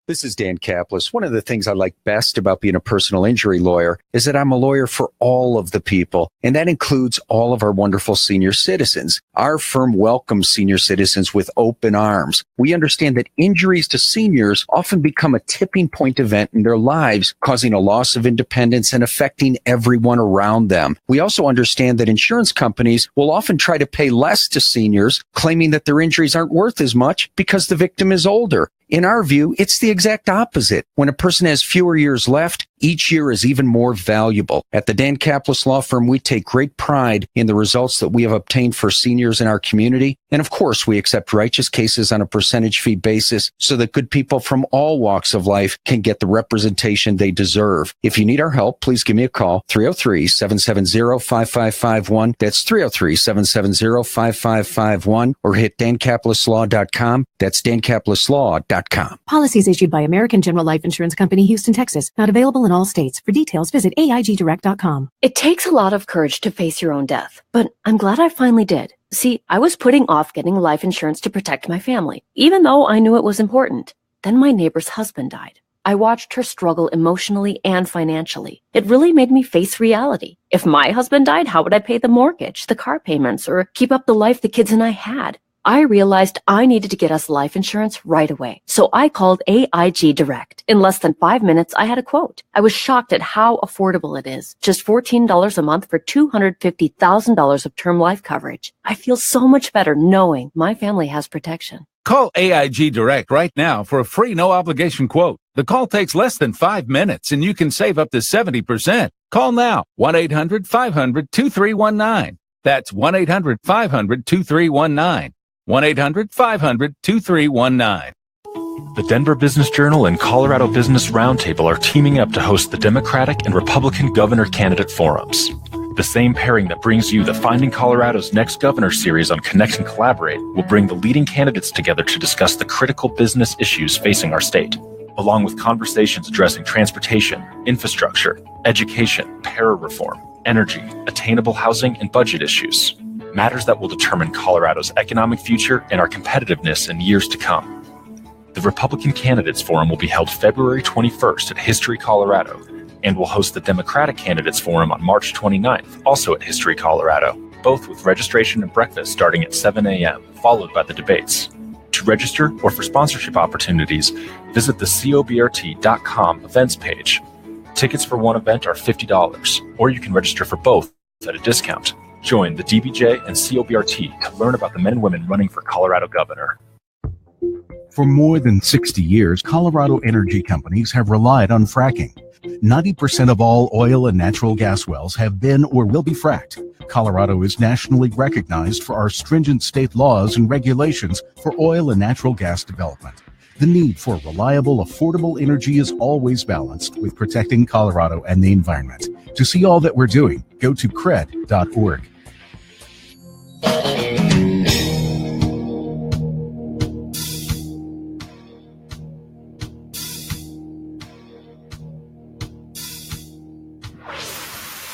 This is Dan Kaplis. One of the things I like best about being a personal injury lawyer is that I'm a lawyer for all of the people, and that includes all of our wonderful senior citizens. Our firm welcomes senior citizens with open arms. We understand that injuries to seniors often become a tipping point event in their lives, causing a loss of independence and affecting everyone around them. We also understand that insurance companies will often try to pay less to seniors, claiming that their injuries aren't worth as much because the victim is older. In our view, it's the exact opposite. When a person has fewer years left, each year is even more valuable. At the Dan Kaplis Law Firm, we take great pride in the results that we have obtained for seniors in our community. And of course, we accept righteous cases on a percentage fee basis so that good people from all walks of life can get the representation they deserve. If you need our help, please give me a call, 303-770-5551. That's 303-770-5551, or hit dankaplislaw.com. That's dankaplislaw.com. Policies issued by American General Life Insurance Company, Houston, Texas. Not available in all states. For details, visit AIGdirect.com. It takes a lot of courage to face your own death, but I'm glad I finally did. See, I was putting off getting life insurance to protect my family, even though I knew it was important. Then my neighbor's husband died. I watched her struggle emotionally and financially. It really made me face reality. If my husband died, how would I pay the mortgage, the car payments, or keep up the life the kids and I had? I realized I needed to get us life insurance right away. So I called AIG Direct. In less than 5 minutes, I had a quote. I was shocked at how affordable it is. Just $14 a month for $250,000 of term life coverage. I feel so much better knowing my family has protection. Call AIG Direct right now for a free no-obligation quote. The call takes less than 5 minutes, and you can save up to 70%. Call now, 1-800-500-2319. That's 1-800-500-2319. 1-800-500-2319. The Denver Business Journal and Colorado Business Roundtable are teaming up to host the Democratic and Republican governor candidate forums. The same pairing that brings you the Finding Colorado's Next Governor series on Connect and Collaborate will bring the leading candidates together to discuss the critical business issues facing our state, along with conversations addressing transportation, infrastructure, education, para reform, energy, attainable housing, and budget issues. Matters that will determine Colorado's economic future and our competitiveness in years to come. The Republican Candidates Forum will be held February 21st at History, Colorado, and will host the Democratic Candidates Forum on March 29th, also at History, Colorado, both with registration and breakfast starting at 7 a.m., followed by the debates. To register or for sponsorship opportunities, visit the cobrt.com events page. Tickets for one event are $50, or you can register for both at a discount. Join the DBJ and COBRT to learn about the men and women running for Colorado governor. For more than 60 years, Colorado energy companies have relied on fracking. 90% of all oil and natural gas wells have been or will be fracked. Colorado is nationally recognized for our stringent state laws and regulations for oil and natural gas development. The need for reliable, affordable energy is always balanced with protecting Colorado and the environment. To see all that we're doing, go to cred.org.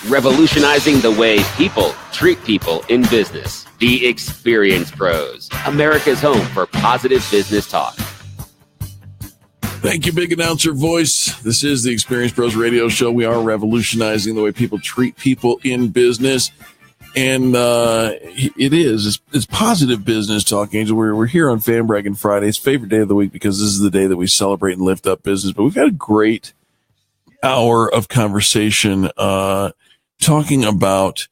Revolutionizing the way people treat people in business. The Experience Pros, America's home for positive business talk. Thank you, big announcer voice. This is the Experience Pros radio show. We are revolutionizing the way people treat people in business. And it's positive business talk, Angel. We're here on Fan Braggin Friday. It's favorite day of the week because this is the day that we celebrate and lift up business. But we've had a great hour of conversation talking about,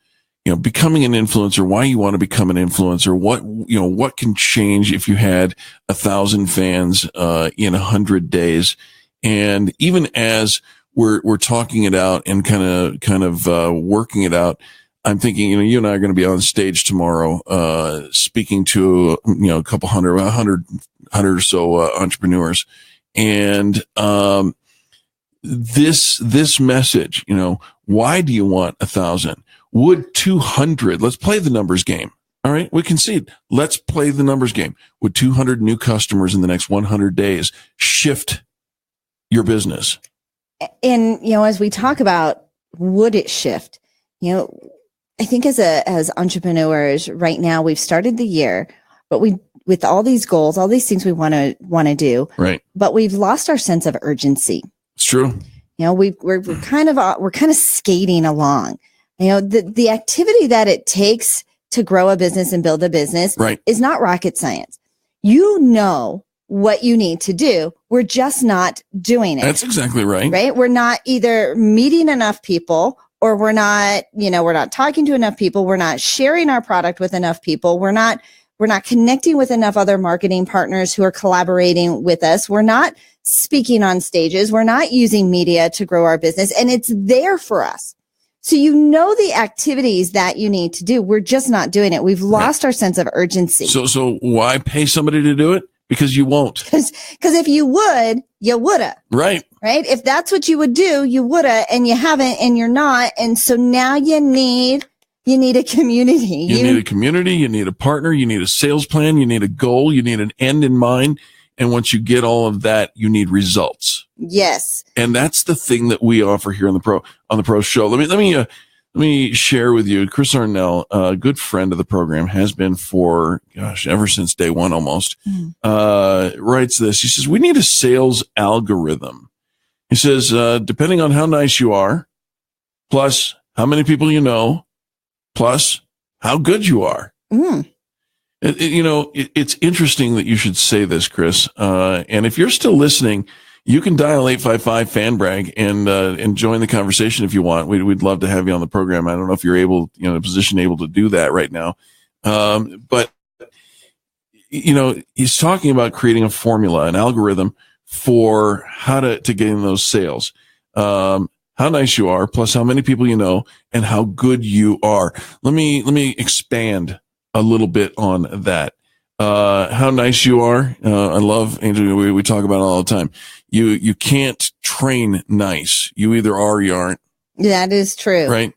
becoming an influencer, why you want to become an influencer, what can change if you had 1,000 fans in 100 days. And even as we're talking it out and kind of working it out, I'm thinking, you and I are going to be on stage tomorrow, speaking to, a couple hundred or so entrepreneurs. And this message, why do you want 1,000? Would 200, let's play the numbers game. All right, we concede. Let's play the numbers game. Would 200 new customers in the next 100 days shift your business? And, as we talk about, would it shift? I think as entrepreneurs right now, we've started the year, but with all these goals, all these things we want to do, right? But we've lost our sense of urgency. It's true. We're kind of skating along. The activity that it takes to grow a business and build a business is not rocket science. You know what you need to do. We're just not doing it. That's exactly right. Right? We're not either meeting enough people, or we're not talking to enough people. We're not sharing our product with enough people. We're not connecting with enough other marketing partners who are collaborating with us. We're not speaking on stages. We're not using media to grow our business, and it's there for us. So the activities that you need to do. We're just not doing it. We've lost our sense of urgency. So why pay somebody to do it? Because you won't. Because if you would, you woulda. Right. Right. If that's what you would do, you woulda, and you haven't, and you're not. And so now you need a community. You need a community. You need a partner. You need a sales plan. You need a goal. You need an end in mind. And once you get all of that, you need results. Yes. And that's the thing that we offer here on the Pro Show. Let me share with you. Chris Arnell, a good friend of the program, has been for, ever since day one almost, writes this. He says, we need a sales algorithm. He says, depending on how nice you are, plus how many people you know, plus how good you are. It's interesting that you should say this, Chris. And if you're still listening, you can dial 855-FAN-BRAG and join the conversation if you want. We'd love to have you on the program. I don't know if you're able, in a position able to do that right now. But he's talking about creating a formula, an algorithm for how to gain those sales. How nice you are, plus how many people you know, and how good you are. Let me expand a little bit on that. how nice you are. I love, Angel, we talk about it all the time. You can't train nice. You either are or you aren't. That is true. Right.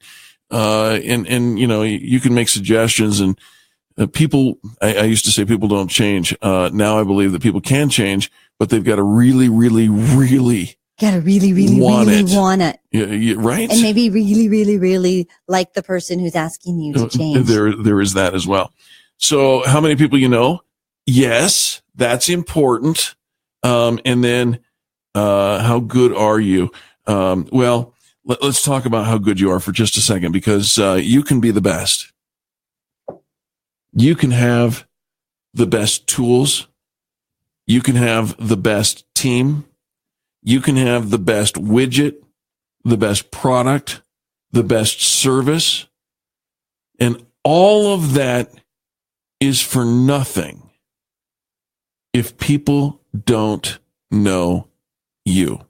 And you can make suggestions, and people, I used to say people don't change. Now I believe that people can change, but they've got to really, really, really want it. Yeah, right. And maybe really, really, really like the person who's asking you to change. There is that as well. So how many people you know? Yes, that's important. And then how good are you? Well, let's talk about how good you are for just a second, because you can be the best. You can have the best tools. You can have the best team. You can have the best widget, the best product, the best service. And all of that is for nothing if people don't know you.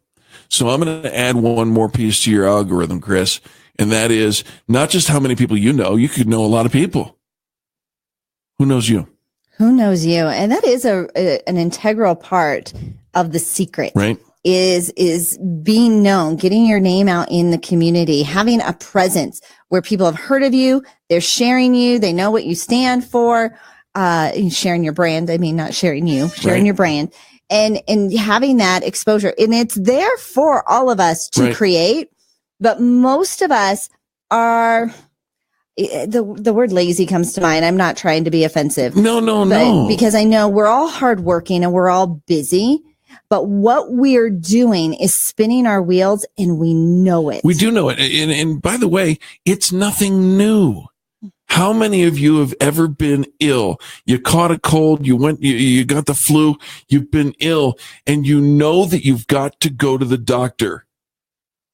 So I'm going to add one more piece to your algorithm, Chris, and that is not just how many people you know. You could know a lot of people. Who knows you? Who knows you? And that is an integral part of the secret. Right. Is being known, getting your name out in the community, having a presence where people have heard of you, they're sharing you, they know what you stand for, sharing your brand. I mean, not sharing you, sharing your brand, and having that exposure. And it's there for all of us to create, but most of us are, the word lazy comes to mind. I'm not trying to be offensive. No. Because I know we're all hardworking and we're all busy. But what we're doing is spinning our wheels, and we know it. We do know it. And by the way, it's nothing new. How many of you have ever been ill? You caught a cold, you got the flu, you've been ill, and you know that you've got to go to the doctor,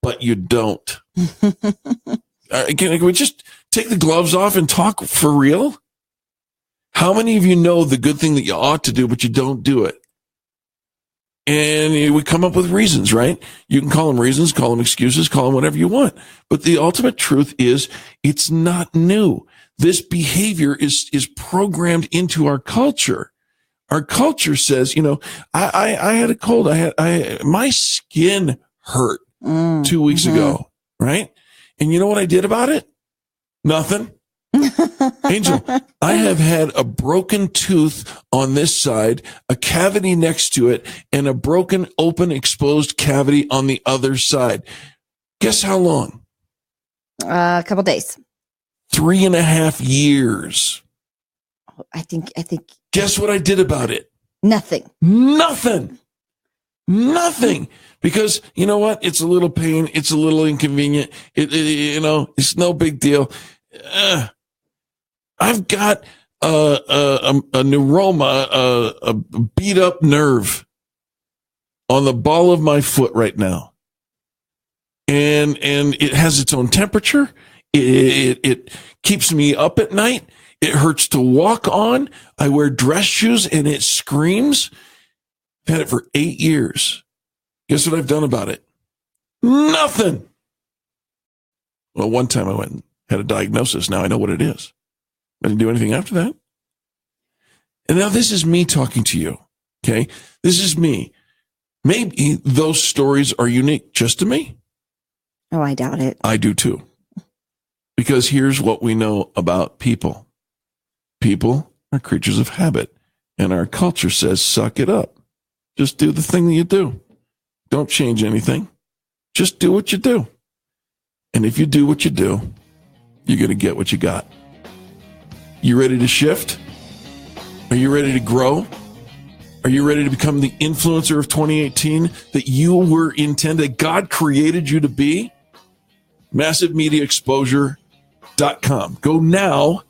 but you don't. Can we just take the gloves off and talk for real? How many of you know the good thing that you ought to do, but you don't do it? And we come up with reasons, right? You can call them reasons, call them excuses, call them whatever you want. But the ultimate truth is it's not new. This behavior is programmed into our culture. Our culture says, I had a cold. My skin hurt 2 weeks ago, right? And you know what I did about it? Nothing. Angel, I have had a broken tooth on this side, a cavity next to it, and a broken, open, exposed cavity on the other side. Guess how long? A couple days. 3.5 years. I think. Guess what I did about it? Nothing. Because you know what? It's a little pain. It's a little inconvenient. It's no big deal. I've got a neuroma, a beat up nerve on the ball of my foot right now. And it has its own temperature. It keeps me up at night. It hurts to walk on. I wear dress shoes and it screams. I've had it for 8 years. Guess what I've done about it? Nothing. Well, one time I went and had a diagnosis. Now I know what it is. I didn't do anything after that. And now this is me talking to you. Okay. This is me. Maybe those stories are unique just to me. Oh, I doubt it. I do too. Because here's what we know about people. People are creatures of habit. And our culture says, suck it up. Just do the thing that you do. Don't change anything. Just do what you do. And if you do what you do, you're going to get what you got. You ready to shift? Are you ready to grow? Are you ready to become the influencer of 2018 that you were intended, God created you to be? MassiveMediaExposure.com. Go now.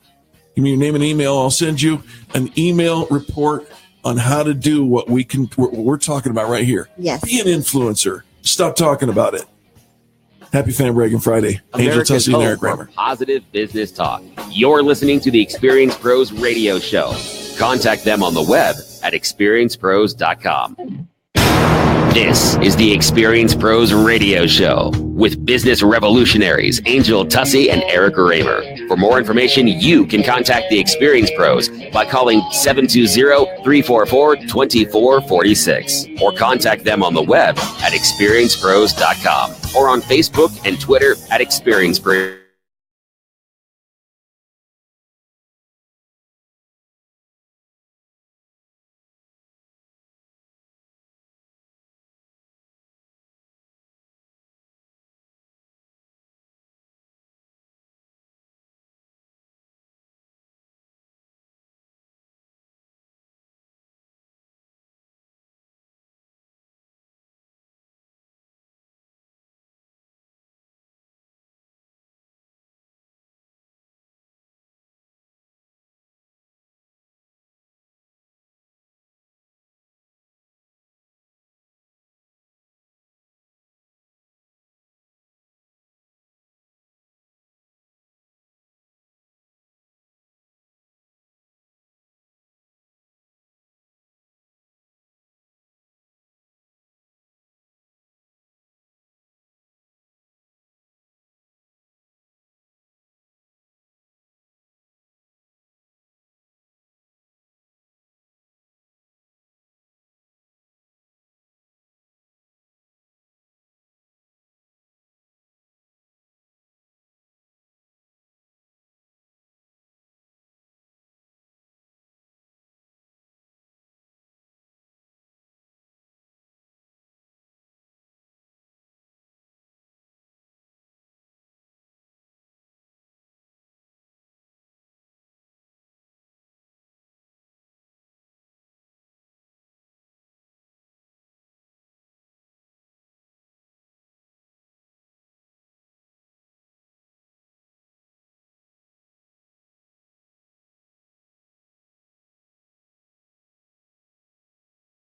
Give me your name and email. I'll send you an email report on how to do what we're talking about right here. Yes. Be an influencer. Stop talking about it. Happy Fan Braggin Friday. Angel America's Tussey and home Eric for Kramer. positive business talk. You're listening to the Experience Pros Radio Show. Contact them on the web at experiencepros.com. This is the Experience Pros Radio Show. with business revolutionaries Angel Tussey and Eric Raymer. For more information, you can contact the Experience Pros by calling 720-344-2446 or contact them on the web at experiencepros.com or on Facebook and Twitter at Experience Pros.